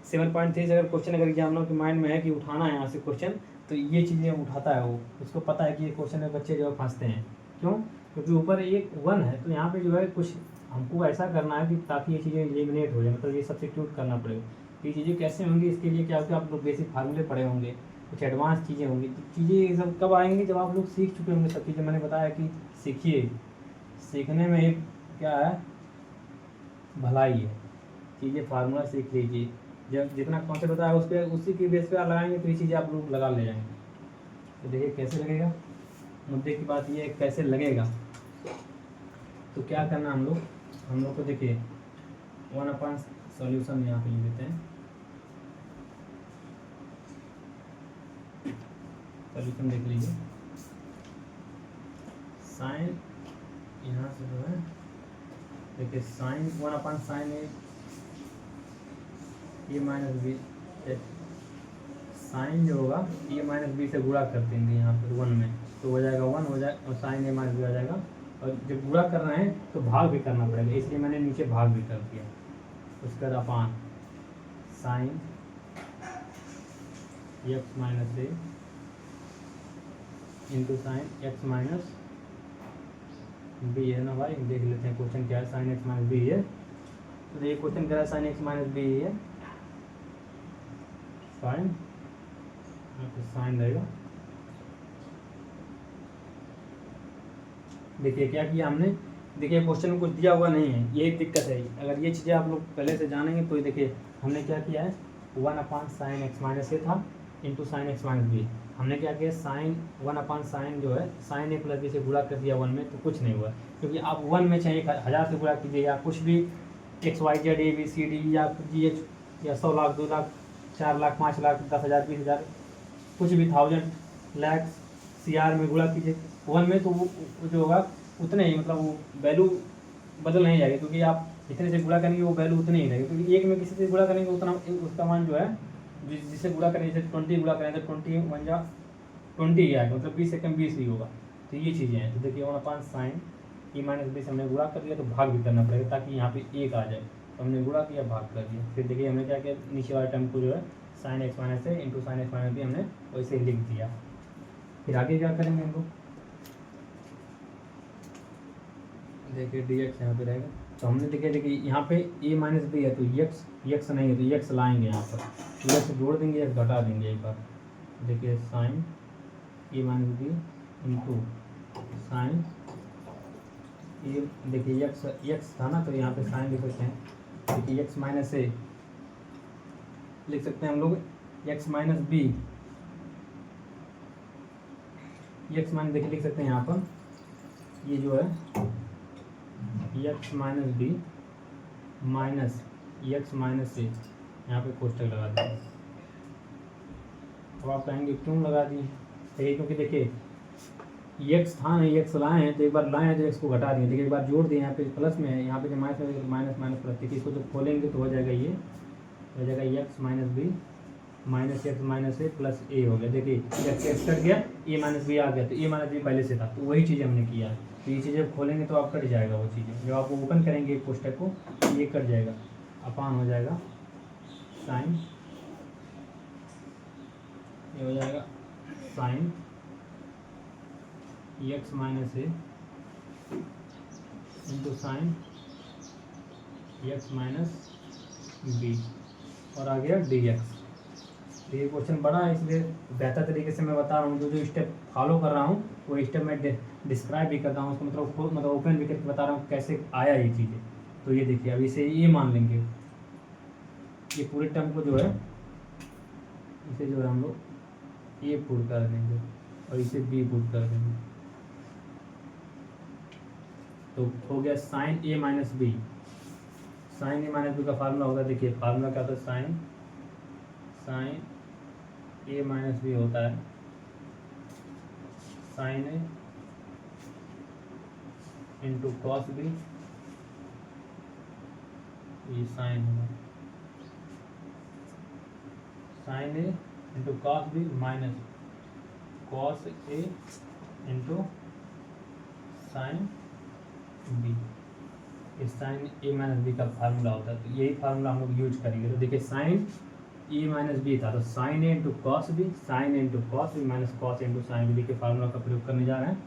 7.3 से अगर क्वेश्चन अगर एग्जामिनर के माइंड में है कि उठाना है यहाँ से क्वेश्चन, तो ये चीज़ें उठाता है वो, उसको पता है कि ये क्वेश्चन में बच्चे जो है फंसते हैं। क्यों? क्योंकि ऊपर एक 1 है, तो यहाँ पे जो है कुछ हमको ऐसा करना है कि ताकि ये चीज़ें एलिमिनेट हो जाए, मतलब ये सब्स्टिट्यूट करना पड़ेगा। ये चीज़ें कैसे होंगी, इसके लिए क्या होगा, आप लोग बेसिक फार्मूले पढ़े होंगे, कुछ एडवांस चीज़ें होंगी। चीज़ें सब कब आएंगी, जब आप लोग सीख चुके होंगे सब चीज़ें। मैंने बताया कि सीखिए, सीखने में एक क्या है, भलाई है। चीज़ें फार्मूला सीख लीजिए, जब जितना कॉन्सेप्ट होता है उस पर, उसी की बेस पे आप लगाएंगे तो ये चीज़ें आप लोग लगा ले जाएंगे। तो देखिए कैसे लगेगा, मुद्दे की बात ये है कैसे लगेगा। तो क्या करना हम लोग को देखिए 1 सॉल्यूशन यहाँ पे लिख देते हैं, सॉल्यूशन देख लीजिए। साइन यहाँ से जो है देखिए, साइन 1 साइन ए माइनस बी, साइन जो होगा ए माइनस बी से गुणा कर देंगे यहाँ पर 1 में, तो हो जाएगा 1 हो जाए, और साइन ए माइनस बी आ जाएगा। और जब गुणा कर रहे हैं तो भाग भी करना पड़ेगा, इसलिए मैंने नीचे भाग भी कर दिया। उसके बाद upon sine x minus A into sine x minus B है ना भाई, देख लेते हैं क्वेश्चन क्या है। साइन एक्स माइनस बी है, तो ये क्वेश्चन क्या है, साइन एक्स माइनस बी है, साइन साइन रहेगा। देखिए क्या किया हमने, देखिए क्वेश्चन में कुछ दिया हुआ नहीं है, ये एक दिक्कत है। अगर ये चीज़ें आप लोग पहले से जानेंगे तो देखिए हमने क्या किया है, 1 साइन एक्स माइनस ए था into sine x minus B. हमने क्या किया, साइन 1 साइन जो है साइन ए प्लस बी से गुणा कर दिया 1 में, तो कुछ नहीं हुआ। क्योंकि आप 1 में चाहे 1000 से गुणा कीजिए, या कुछ भी x y z a b c d या जी एच, या 100 लाख 2 लाख 4 लाख 5 लाख 10,000 20,000 कुछ भी 1000 लाख CR में गुणा कीजिए 1 में, तो वो जो होगा उतने ही, मतलब वो वैल्यू बदल नहीं जाएगी, क्योंकि आप जितने से गुणा करेंगे वो वैल्यू उतनी ही रहेगी। क्योंकि एक में किसी से गुणा करेंगे उतना उसका मान जो है, जिससे गुणा करेंगे, जैसे 20 गुणा करेंगे तो 20 1 जा 20 ही आएगा, मतलब 20 से कम 20 ही होगा। तो ये चीज़ें हैं। तो देखिए 1 साइन ए माइनस बी से हमने गुणा कर दिया, तो भाग भी करना पड़ेगा ताकि यहाँ पे 1 आ जाए। तो हमने गुणा किया, भाग कर दिया। फिर देखिए हमने क्या किया, नीचे वाले टर्म को जो है sine x minus A into sine x minus B हमने वैसे ही लिख दिया। फिर आगे क्या करेंगे हम लोग, देखिए डी एक्स यहाँ पे रहेगा। तो हमने देखिए यहाँ पे ए माइनस बी है, तो यक्स नहीं है, तो यक्स लाएंगे यहाँ पर, यक्स जोड़ देंगे, यक्स घटा देंगे एक बार। देखिए साइन ए माइनस बी इंटू साइन ए, देखिए यक्स था ना, तो यहाँ पे साइन लिख सकते हैं। देखिए यक्स माइनस ए लिख सकते हैं हम लोग, x minus B, x minus देखिए लिख सकते हैं यहाँ पर, ये जो है x minus B minus x minus A, यहाँ पे कोष्टक लगा दिए। अब आप कहेंगे क्यों लगा दिए, देखिए क्योंकि देखिए यक्स था नहीं, यक्स लाए हैं, तो एक बार लाए हैं तो यक्स को घटा दिए, देखिए एक बार जोड़ दिए, यहाँ पे प्लस में है, यहाँ पे जो माइनस में माइनस माइनस प्लस, देखिए इसको जब खोलेंगे तो हो जाएगा, ये हो जाएगा x minus B minus x minus A plus A हो गया। देखिए एक्स एक्स कट गया, ए माइनस बी आ गया, तो ए माइनस बी पहले से था, तो वही चीज़ हमने किया है। तो ये चीज़ जब खोलेंगे तो आप कट जाएगा वो चीज़ें, जब आप ओपन करेंगे एक कोष्टक को ये कट जाएगा, अपान हो जाएगा साइन, ये हो जाएगा sine x minus A into sine x minus B और आ गया डी एक्स। तो ये क्वेश्चन बड़ा है, इसलिए बेहतर तरीके से मैं बता रहा हूँ, जो जो स्टेप फॉलो कर रहा हूँ वो स्टेप मैं डिस्क्राइब भी कर रहा हूँ उसको, मतलब ओपन भी करके बता रहा हूँ कैसे आया ये चीज़ें। तो ये देखिए अब इसे ये मान लेंगे, ये पूरे टर्म को जो है इसे जो है हम लोग ए पुट कर देंगे और इसे बी पुट कर देंगे, तो हो गया साइन ए माइनस बी। साइन ए माइनस बी का फार्मूला होता है, देखिए फार्मूला क्या होता है, साइन ए माइनस बी होता है sine A into cos B, ये साइन होगा sine A into cos B minus cos A into sine B. इस साइन ए माइनस बी का फार्मूला होता है, तो यही फार्मूला हम लोग यूज करेंगे। तो देखिए साइन ए माइनस बी था, तो sine A into cos B, sine A into cos B minus cos into sine B के फार्मूला का प्रयोग करने जा रहे हैं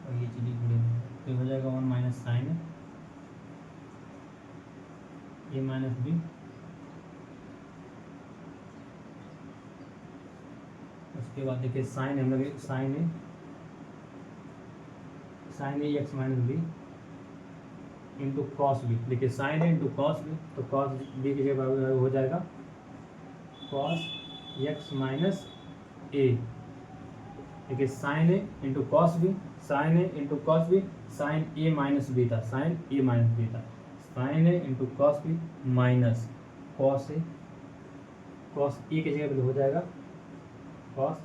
और ये चीज़ें जुड़ी हुई हैं। तो हो जाएगा 1 माइनस साइन ए माइनस बी, उसके बाद देखिए साइन हम लोग sine A x minus B into cos B, देखिए sine A into cos B, तो कॉस बी की जगह हो जाएगा कॉस एक्स माइनस ए, देखिए sine A into cos B, sine A into cos B, sine A minus B था, साइन ए माइनस बी था, sine A into cos B minus cos A, cos A की जगह पे हो जाएगा cos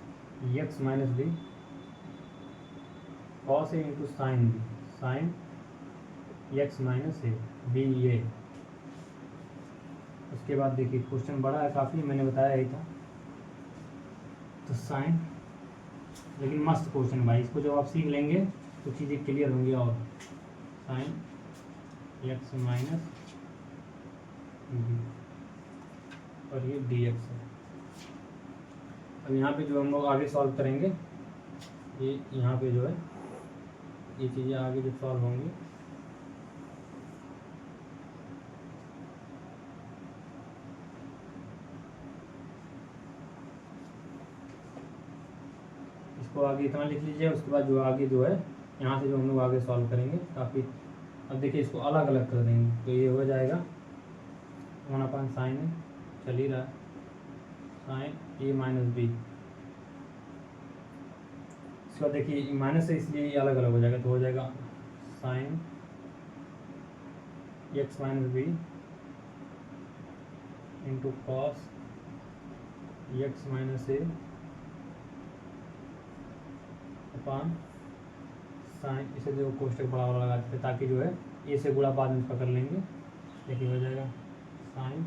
x minus B, cos A into sine B, sine x minus A B A. उसके बाद देखिए क्वेश्चन बड़ा है काफ़ी, मैंने बताया ही था, तो साइन, लेकिन मस्त क्वेश्चन भाई, इसको जब आप सीख लेंगे तो चीज़ें क्लियर होंगी। और साइन एक्स माइनस बी और ये डी एक्स है। अब यहाँ पे जो हम लोग आगे सॉल्व करेंगे, ये यहाँ पे जो है ये चीज़ें आगे जो सॉल्व होंगी इसको आगे इतना लिख लीजिए। उसके बाद जो आगे जो है यहाँ से जो हम लोग आगे सॉल्व करेंगे काफ़ी, अब देखिए इसको अलग अलग कर देंगे, तो ये हो जाएगा 1 साइन ए, चल ही रहा है साइन ए माइनस बी। इसके बाद देखिए माइनस से इसलिए ये अलग अलग हो जाएगा, तो हो जाएगा sine x minus B into cos x minus A upon sine, इसे जो कोष्टक बड़ा वाला लगा देते ताकि जो है ए से गुणा बाद में इसका कर लेंगे। देखिए हो जाएगा sine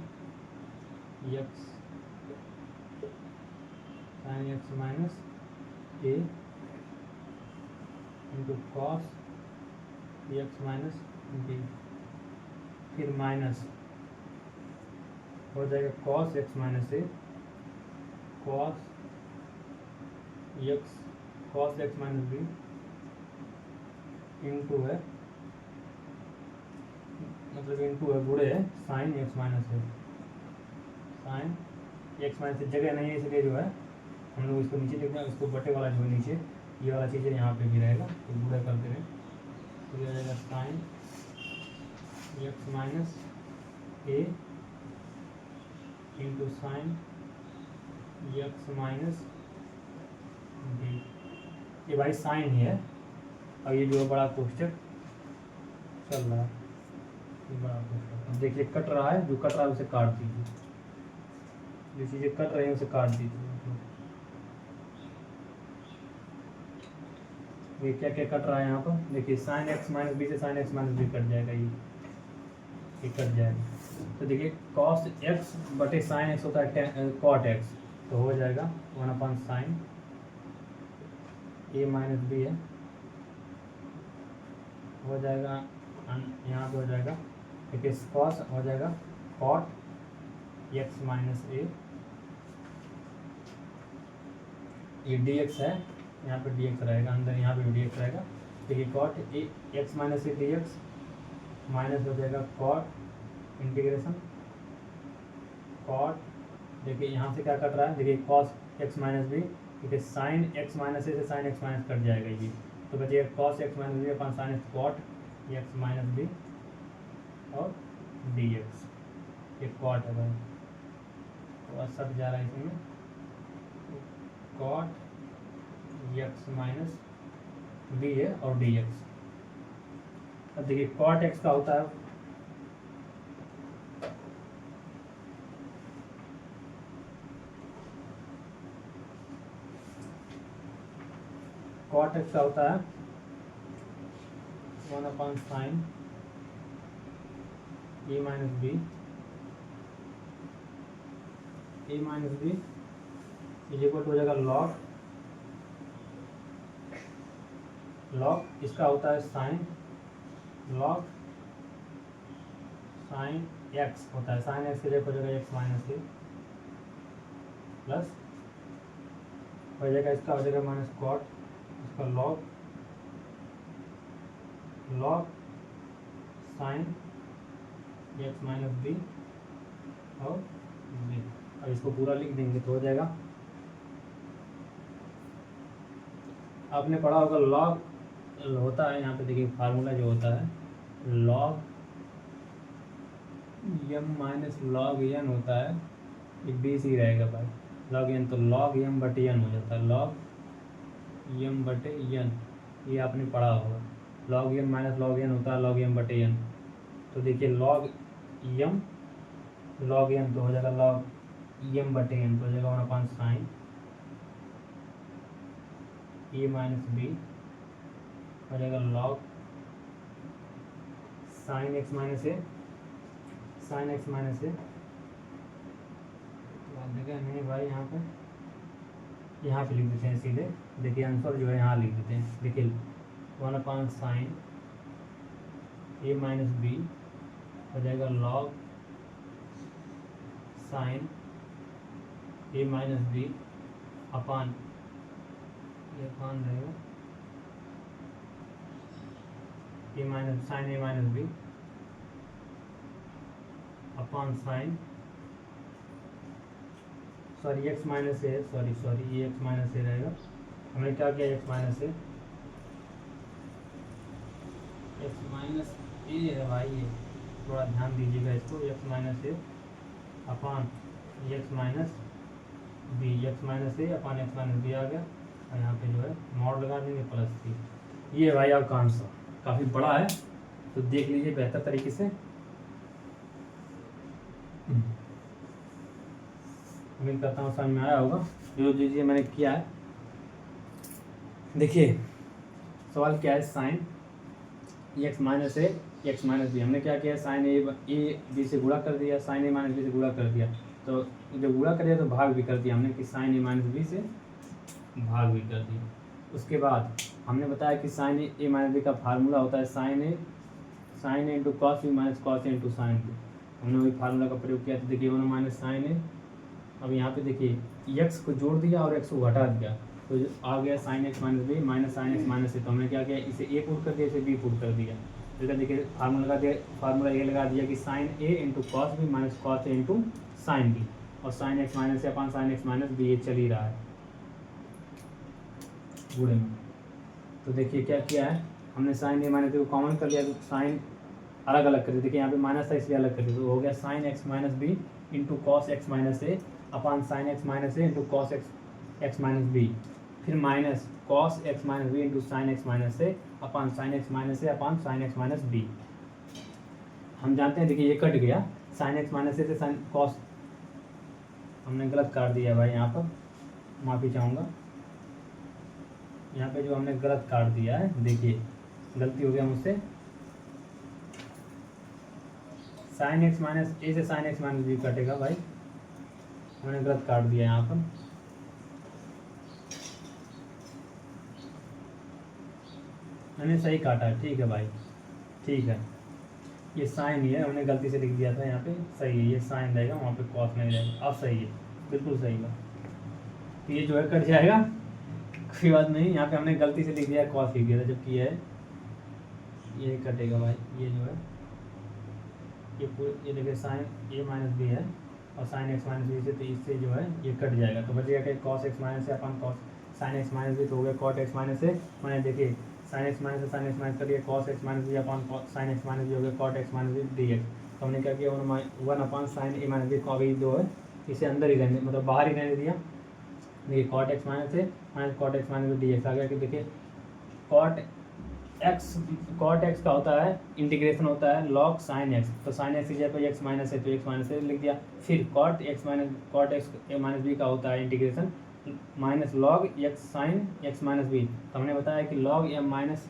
x minus A into cos x minus B, फिर माइनस हो जाएगा cos x minus A cos x minus B into है, मतलब इंटू है गुणे है साइन एक्स माइनस है, साइन एक्स माइनस जगह नहीं है इसलिए जो है हम लोग इसको नीचे लिख दें, इसको बटे वाला जो है नीचे ये वाला चीज़ है यहाँ पे भी रहेगा, तो गुणा करते हैं तो ये आ जाएगा sine x minus A into sine x minus B. ये भाई साइन ही है, और ये जो है बड़ा कोष्टक चल रहा है, ये बड़ा कोष्टक। अब देखिए कट रहा है, जो कट रहा है उसे काट दीजिए, जो चीज़ें कट रही है उसे काट दीजिए। ये क्या क्या कट रहा है यहाँ पर, देखिए साइन एक्स माइनस बी से sine x minus b cut जाएगा, ये कट जाएगा। तो देखिए कॉस एक्स बटे साइन एक्स होता है कॉट एक्स, तो हो जाएगा 1 साइन ए माइनस बी है हो जाएगा यहाँ पे हो जाएगा देखिए कॉस हो जाएगा कॉट एक्स माइनस ए, ये डी एक्स है, यहाँ पे डी एक्स रहेगा अंदर, यहाँ पे डी एक्स रहेगा। देखिए cot a x minus a d x minus हो जाएगा कॉट इंटीग्रेशन कॉट, देखिए यहाँ से क्या कट रहा है, देखिए कॉस एक्स माइनस बी, देखिए साइन एक्स माइनस ए से साइन एक्स माइनस कट जाएगा ये, तो बचिएगा cos x minus B upon sine X cot X minus B और डी एक्स, ये कॉट है भाई, तो सब जा रहा है इसमें कॉट एक्स माइनस बी है और डी एक्स। अब देखिए कॉट एक्स का होता है कॉट एक्स का होता है 1 sine A minus b is equal to हो जाएगा लॉग इसका होता है साइन लॉग साइन एक्स होता है, साइन एक्स के जगह हो जाएगा एक्स माइनस ए प्लस हो जाएगा इसका हो जाएगा माइनस कॉट, इसका log sine x minus B और बी। अब इसको पूरा लिख देंगे तो हो जाएगा, आपने पढ़ा होगा लॉग होता है, यहाँ पे देखिए फार्मूला जो होता है लॉग यम माइनस लॉग एन होता है, ये बी सी रहेगा भाई लॉग एन, तो लॉग यम बटे एन हो जाता है, लॉग यम बटे एन, ये आपने पढ़ा होगा log n minus log n होता है लॉग यम बटे एन, तो देखिए लॉग यम लॉग एन तो हो जाएगा लॉग यम बटे एन, तो हो जाएगा 1 साइन ए माइनस बी हो जाएगा log sine x minus A देखिए नहीं भाई यहाँ पे लिख देते हैं सीधे, देखिए आंसर जो है यहाँ लिख देते हैं, देखिए 1 साइन ए माइनस बी हो जाएगा लॉग साइन ए माइनस बी अपान ये अपान रहेगा A minus sine A minus B upon sine sorry X minus A sorry ये एक्स माइनस ए रहेगा, हमने क्या किया एक्स माइनस ए है भाई, ये थोड़ा ध्यान दीजिएगा इसको, X minus A upon X minus B, X minus A upon X minus B आ गया, और यहाँ पे जो है मॉड लगा देंगे प्लस थ्री, ये भाई आपका आंसर काफ़ी बड़ा है तो देख लीजिए बेहतर तरीके से। उम्मीद करता हूँ समझ में आया होगा जो चीज़ें मैंने किया है। देखिए सवाल क्या है, साइन एक्स माइनस ए एक्स माइनस बी, हमने क्या किया साइन ए बी से गुणा कर दिया, साइन ए माइनस बी से गुणा कर दिया, तो जब गुणा कर दिया तो भाग भी कर दिया हमने कि साइन ए माइनस बी से भाग भी कर दिया। उसके बाद हमने बताया कि साइन ए माइनस बी का फार्मूला होता है sine A into cos B minus cos A into sine B, हमने वही फार्मूला का प्रयोग किया। तो देखिए 1 माइनस साइन ए, अब यहाँ पे देखिए एक्स को जोड़ दिया और एक्स को घटा दिया तो आ गया sine x minus B minus sine x minus A, तो हमने क्या किया इसे ए पुट कर दिया इसे बी पुट कर दिया, फिर देखिए फार्मूला ये लगा दिया कि sine A into cos B minus cos A into sine B, और sine x minus A upon sine x minus B ये चल ही रहा है गुणे में। तो देखिए क्या किया है हमने साइन ए माइनस बी को कॉमन कर लिया, तो साइन अलग अलग कर दिया, देखिए यहाँ पे माइनस था इसलिए अलग कर दिया, तो हो गया sine x minus B into cos x minus A upon sine x minus A into cos x minus B, फिर minus cos x minus B into sine x minus A upon sine x minus A upon sine x minus B. हम जानते हैं देखिए ये कट गया, साइन एक्स माइनस ए से साइन कॉस हमने गलत काट दिया भाई, यहाँ पर माफ़ी चाहूँगा, यहाँ पे जो हमने गलत काट दिया है, देखिए गलती हो गया मुझसे, साइन एक्स माइनस ए से साइन एक्स माइनस बी कटेगा भाई, हमने गलत काट दिया यहाँ पर, मैंने सही काटा है ठीक है भाई, ठीक है, ये साइन ही है, हमने गलती से लिख दिया था, यहाँ पे सही है, ये साइन रहेगा, वहाँ पे कॉस नहीं रहेगा। अब सही है, बिल्कुल सही है। तो ये जो है कट जाएगा, कोई बात नहीं, यहाँ पे हमने गलती से लिख दिया कॉस लिख दिया था, जबकि ये कटेगा भाई, ये जो है ये पूरे, ये देखिए साइन ए माइनस बी है और साइन एक्स माइनस बी से, तो इससे जो है ये कट जाएगा, तो बचेगा कि कॉस एक्स माइनस से upon cos sine x minus B, तो हो गया कॉट एक्स माइनस से, मैंने देखिए साइन एक्स माइनस से साइन एक्स माइनस करिए cos x minus B upon sine x minus B हो गया cot X minus B D X. तो हमने क्या किया, वन अपॉन साइन ए माइनस बी को अभी जो है इसे अंदर ही रहने, मतलब बाहर ही रहने दिया। देखिए कॉट एक्स माइनस से minus cot X minus D X आ गया कि देखिए कॉट एक्स का होता है इंटीग्रेशन होता है लॉग साइन एक्स, तो साइन एक्स की जगह पर एक्स माइनस है तो एक्स माइनस है लिख दिया। फिर cot x a minus B का होता है integration minus log x sine x minus B, तो हमने बताया कि log m minus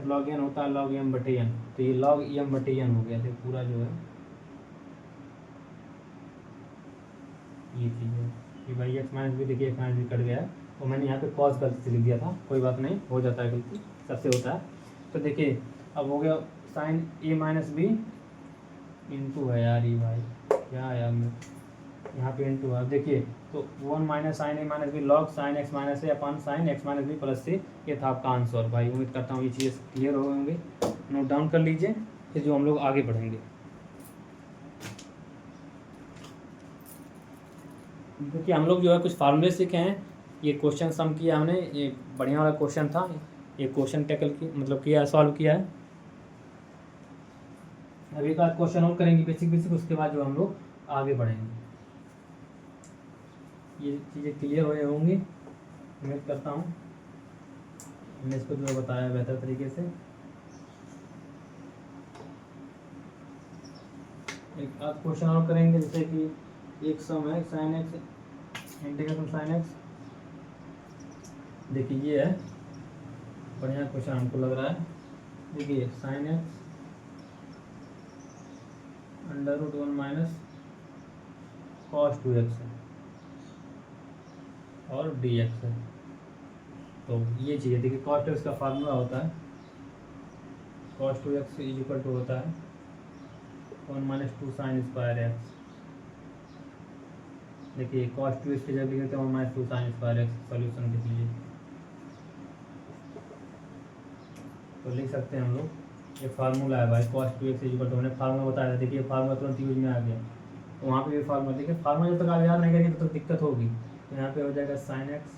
log n होता है लॉग एम बटे एन, तो ये लॉग एम बटे एन हो गया, तो पूरा जो है ये चीज़ है कि भाई एक्स माइनस बी, देखिए एक्स माइनस बी कट गया है, तो मैंने यहाँ पे कॉस गलती से लिख दिया था, कोई बात नहीं, हो जाता है, गलती सबसे होता है। तो देखिए अब हो गया साइन ए माइनस बी इंटू है यार, ये भाई क्या यार मैं यहाँ पे इंटू है, देखिए तो 1 minus sine A minus B log sine x minus A upon sine x minus B plus से, ये था आपका आंसर। भाई उम्मीद करता हूँ ये चीज़ क्लियर हो होंगे, नोट डाउन कर लीजिए, फिर जो हम लोग आगे बढ़ेंगे। क्योंकि हम लोग जो है कुछ फार्मूले सीखे हैं, ये क्वेश्चन सम किया हमने, ये बढ़िया वाला क्वेश्चन था, ये क्वेश्चन टैकल की मतलब किया, सॉल्व किया है। अभी एक आध क्वेश्चन और करेंगे बेसिक, उसके बाद जो हम लोग आगे बढ़ेंगे। ये चीज़ें क्लियर हो होंगी, उम्मीद करता हूँ मैंने इसको जो बताया बेहतर तरीके से। एक आध क्वेश्चन और करेंगे, जैसे कि एक सम है sine x integration sine x, देखिए ये है बढ़िया क्वेश्चन हमको लग रहा है। देखिए sine x under root 1 minus cos 2x है और dx है, तो ये चीज़ है। देखिए कॉस 2x का फार्मूला होता है cos 2x is equal to होता है 1 माइनस 2 साइन स्क्वायर एक्स। देखिए कॉस 2x की जगह लिखते हैं 1 minus 2 sine square x, solution लिख लीजिए, तो लिख सकते हैं हम लोग ये फार्मूला है भाई cos 2x is equal to, हमने फार्मूला बताया था, देखिए फार्मूला तुरंत यूज में आ गया, तो वहाँ पे भी फार्मूला, देखिए फार्मूला जब तक आप याद नहीं करेंगे तब तक दिक्कत होगी। तो यहाँ पे हो जाएगा sine x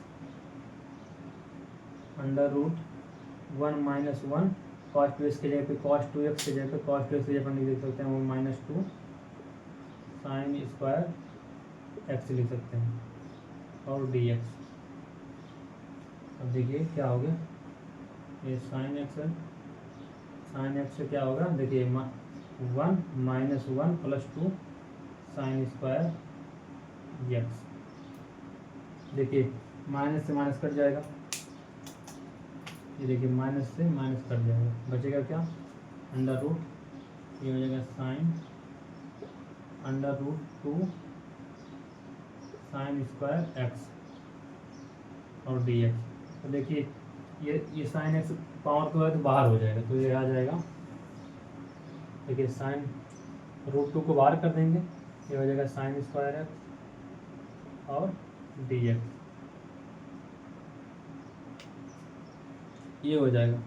under root 1 minus 1 cos 2x की जगह पे कॉस 2x की जगह पे कॉस 2x की जगह पर लिख सकते हैं 1 माइनस 2 साइन स्क्वायर एक्स लिख सकते हैं और dx। अब देखिए क्या हो गया, ये साइन एक्स है, साइन एक्स से क्या होगा, देखिए 1 minus 1 plus 2 sine square x, देखिए माइनस से माइनस कट जाएगा, ये देखिए माइनस से माइनस कट जाएगा, बचेगा क्या अंडर रूट, ये हो जाएगा sine under root 2 sine square x और dx। तो देखिए ये साइन एक्स पावर को है तो बाहर हो जाएगा, तो ये आ जाएगा, देखिए साइन रूट 2 को बाहर कर देंगे, ये हो जाएगा साइन स्क्वायर एक्स और dx, ये हो जाएगा।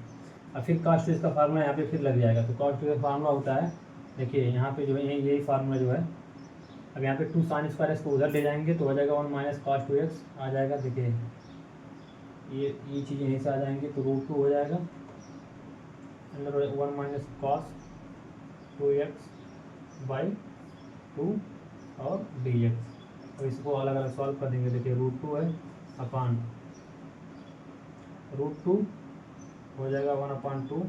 अब फिर cos 2x का फार्मूला यहाँ पे फिर लग जाएगा, तो cos 2x का फार्मूला होता है, देखिए यहाँ पे जो है यही फार्मूला जो है, अब यहाँ पे 2 साइन स्क्वायर एक्स को उधर ले जाएंगे तो हो जाएगा 1 माइनस कॉस 2x आ जाएगा, देखिए ये चीज़ यहीं से आ जाएंगे, तो रूट 2 हो जाएगा अंदर 1 माइनस कॉस 2x बाई 2 और dx, तो इसको अलग अलग सॉल्व कर देंगे। देखिए रूट 2 है अपान रूट 2 हो जाएगा 1/2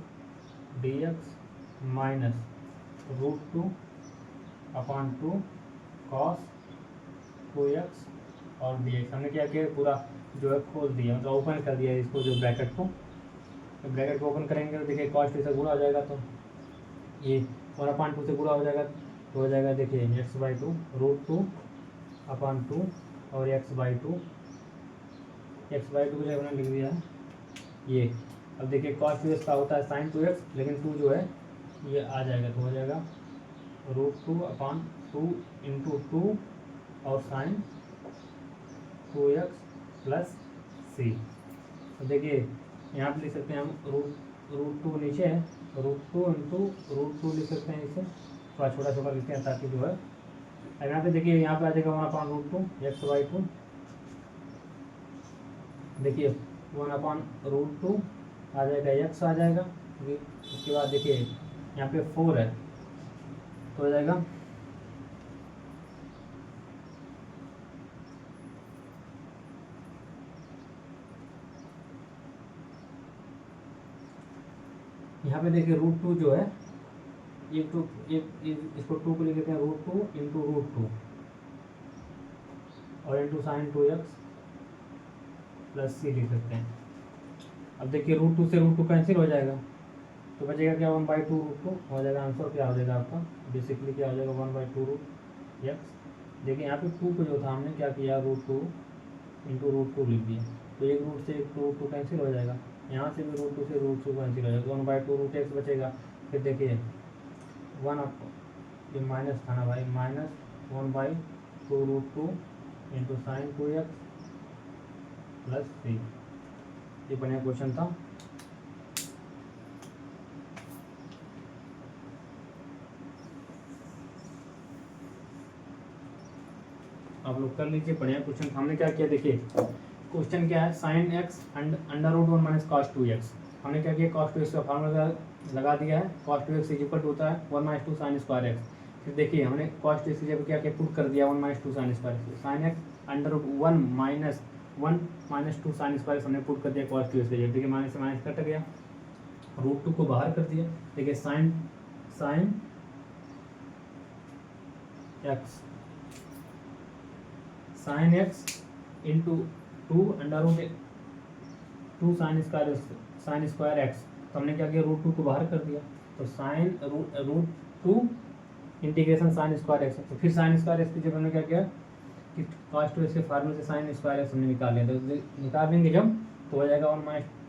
dx minus root 2/2 cos 2x और dx। हमने क्या किया, पूरा जो है खोल दिया, मतलब ओपन कर दिया इसको, जो ब्रैकेट को, तो ब्रैकेट को ओपन करेंगे तो देखिए कॉस 2 से गुणा हो जाएगा, तो ये 1/2 से गुणा हो जाएगा, तो हो जाएगा देखिए x/2 रूट 2/2 और x/2 की जगह हमने लिख दिया ये अब देखिए cos 2x का होता है sin 2x, लेकिन 2 जो है ये आ जाएगा तो हो जाएगा √2/2 इंटू 2 और sin 2x प्लस सी। तो देखिए यहाँ पे लिख सकते हैं हम √2 नीचे है, √2 इंटू √2 लिख सकते हैं इसे, थोड़ा छोटा छोटा लिखते हैं ताकि जो है। अब यहाँ पे देखिए यहाँ पे आ जाएगा 1/√2 x/2, देखिए 1/√2 आ जाएगा x आ जाएगा। उसके बाद देखिए यहाँ पे 4 है तो हो जाएगा यहाँ पे देखिए √2 जो है इसको 2 को लिख लेते हैं √2 इंटू √2 और इंटू sin 2x प्लस सी लिख सकते हैं। अब देखिए √2 से √2 कैंसिल हो जाएगा तो बचेगा क्या 1/2 √2 हो जाएगा। आंसर क्या हो जाएगा आपका बेसिकली क्या हो जाएगा 1/2 √x। देखिए यहाँ पे 2 को जो था हमने क्या किया √2 इंटू √2 लिख दिया तो एक रूट से एक √2 कैंसिल हो जाएगा, यहाँ से भी √2 से √2 कैंसिल हो जाएगा, 1/2 √x बचेगा। फिर देखिए 1 ये माइनस था ना भाई, -1/2 √2 इंटू sin 2x प्लस सी। ये बढ़िया क्वेश्चन था। आप लोग कर लीजिए, बढ़िया क्वेश्चन। हमने क्या किया देखिए, क्वेश्चन क्या है sin x √1 minus cos 2x। हमने क्या किया cos 2x का फार्मूला लगा दिया है, cos 2x इक्वल टू होता है 1/2 sin स्क्वायर x। फिर देखिए हमने cos 2x की जगह क्या किया पुट कर दिया 1/2 sin square x, sin x √1 minus 1 -2 sin square हमने पुट कर दिया cos 2x की जगह। देखिए माइनस से माइनस कट गया, √2 को बाहर कर दिया। देखिए sin x into 2 √2 sin square x। तो हमने क्या किया √2 को बाहर कर दिया तो sin √2 integration sin square x। तो फिर sin स्क्वायर x की जगह हमने क्या किया कि cos 2x के फार्मूले से sin स्क्वायर x हमने निकाल लिया। तो निकालेंगे जब तो हो जाएगा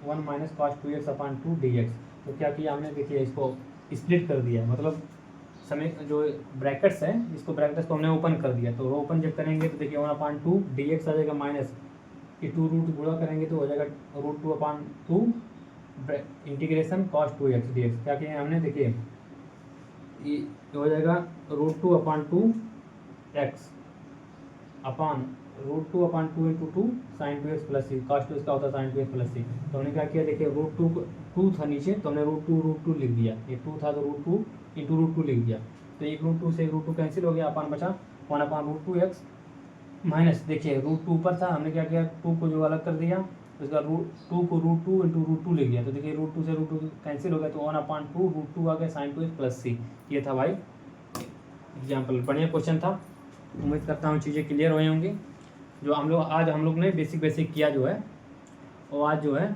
1 माइनस cos 2x/2 dx। तो क्या किया हमने देखिए इसको स्प्लिट कर दिया, मतलब समय जो ब्रैकेट्स है इसको ब्रैकेट्स को हमने ओपन कर दिया। तो ओपन जब करेंगे तो देखिए 1/2 dx आ जाएगा, माइनस कि 2 रूट गुणा करेंगे तो हो जाएगा √2/2 इंटीग्रेशन cos 2x dx। क्या किया हमने देखिए ये हो जाएगा √2/2 x अपान √2/2 इंटू 2 sin 2x प्लस सी। cos 2x का होता है sin 2x प्लस सी। तो हमने क्या किया देखिए √2 था नीचे तो हमने √2 लिख दिया, ये 2 था तो √2 इंटू √2 लिख दिया। तो एक √2 से √2 कैंसिल हो गया, अपान बचा 1/√2x माइनस देखिए √2 ऊपर था, हमने क्या किया 2 को जो अलग कर दिया उसका 2 को √2 इंटू √2 लिख दिया। तो देखिए √2 से √2 कैंसिल हो गया तो 1/2 √2 आ गया sin 2x प्लस सी। ये था भाई एग्जाम्पल, बढ़िया क्वेश्चन था। उम्मीद करता हूँ चीज़ें क्लियर हुई होंगी। जो हम लोग ने बेसिक किया जो है वो आज जो है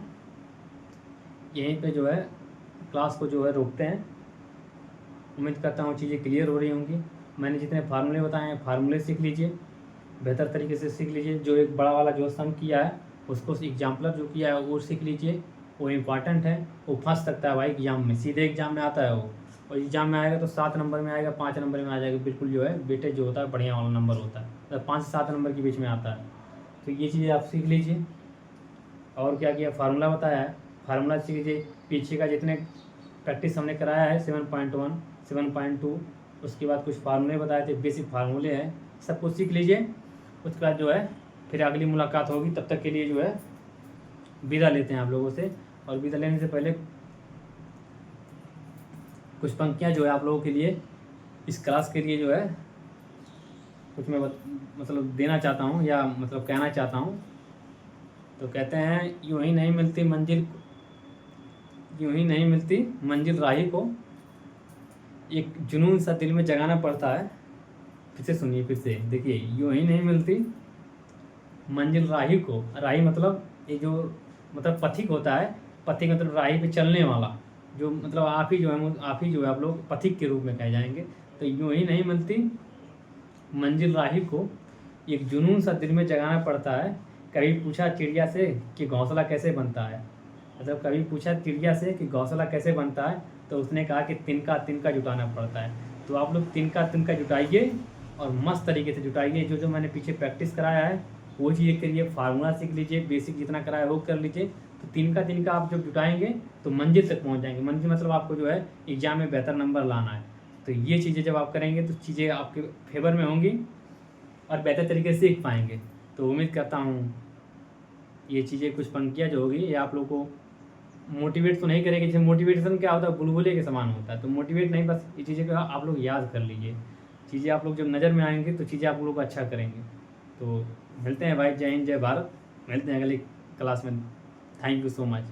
यहीं पे जो है क्लास को जो है रोकते हैं। उम्मीद करता हूँ चीज़ें क्लियर हो रही होंगी। मैंने जितने फार्मूले बताए हैं फार्मूले सीख लीजिए, बेहतर तरीके से सीख लीजिए। जो एक बड़ा वाला जो सम किया है उसको एग्जाम्पलर जो किया है वो सीख लीजिए, वो इम्पॉर्टेंट है। वो फंस सकता है भाई एग्जाम में, सीधे एग्जाम में आता है वो, और एग्जाम में आएगा तो 7 नंबर में आएगा, 5 नंबर में आ जाएगा, बिल्कुल जो है वेटेज जो होता है बढ़िया वाला नंबर होता है, तो 5 से 7 नंबर के बीच में आता है। तो ये चीज़ें आप सीख लीजिए। और क्या किया फार्मूला बताया है, फार्मूला सीख लीजिए। पीछे का जितने प्रैक्टिस हमने कराया है 7.1 7.2, उसके बाद कुछ फार्मूले बताए थे, बेसिक फार्मूले हैं, सब कुछ सीख लीजिए। उसके बाद जो है फिर अगली मुलाकात होगी, तब तक के लिए जो है विदा लेते हैं आप लोगों से। और विदा लेने से पहले कुछ पंक्तियाँ जो है आप लोगों के लिए इस क्लास के लिए जो है कुछ मैं मतलब देना चाहता हूँ या मतलब कहना चाहता हूँ। तो कहते हैं यूँ ही नहीं मिलती मंजिल राही को, एक जुनून सा दिल में जगाना पड़ता है। फिर से सुनिए, फिर से देखिए, यूँ ही नहीं मिलती मंजिल राही को। राही मतलब ये जो मतलब पथिक होता है, पथिक मतलब राही पे चलने वाला, जो मतलब आप ही जो है आप लोग पथिक के रूप में कहे जाएंगे। तो यूँ ही नहीं मिलती मंजिल राही को, एक जुनून सा दिल में जगाना पड़ता है। कभी पूछा चिड़िया से कि घोंसला कैसे बनता है। मतलब कभी पूछा चिड़िया से कि घोंसला कैसे बनता है, तो उसने कहा कि तिनका तिनका जुटाना पड़ता है। तो आप लोग तिनका तिनका जुटाइए और मस्त तरीके से जुटाइए। जो जो मैंने पीछे प्रैक्टिस कराया है वो चीज़ें करिए, फार्मूला सीख लीजिए, बेसिक जितना कराया है वो कर लीजिए। तो तिनका तिनका आप जब जुटाएंगे तो मंजिल तक पहुंच जाएंगे। मंजिल मतलब आपको जो है एग्जाम में बेहतर नंबर लाना है। तो ये चीज़ें जब आप करेंगे तो चीज़ें आपके फेवर में होंगी और बेहतर तरीके से सीख पाएंगे। तो उम्मीद करता हूँ ये चीज़ें कुछ पंक्तियाँ जो होगी ये आप लोग को मोटिवेट तो नहीं करेगी। जैसे मोटिवेशन क्या होता है, बुलबुले के समान होता है। तो मोटिवेट नहीं, बस ये चीज़ें को आप लोग याद कर लीजिए। चीज़ें आप लोग जब नज़र में आएंगे तो चीज़ें आप लोग को अच्छा करेंगे। तो मिलते हैं भाई, जय हिंद जय भारत। मिलते हैं अगली क्लास में। Thank you so much.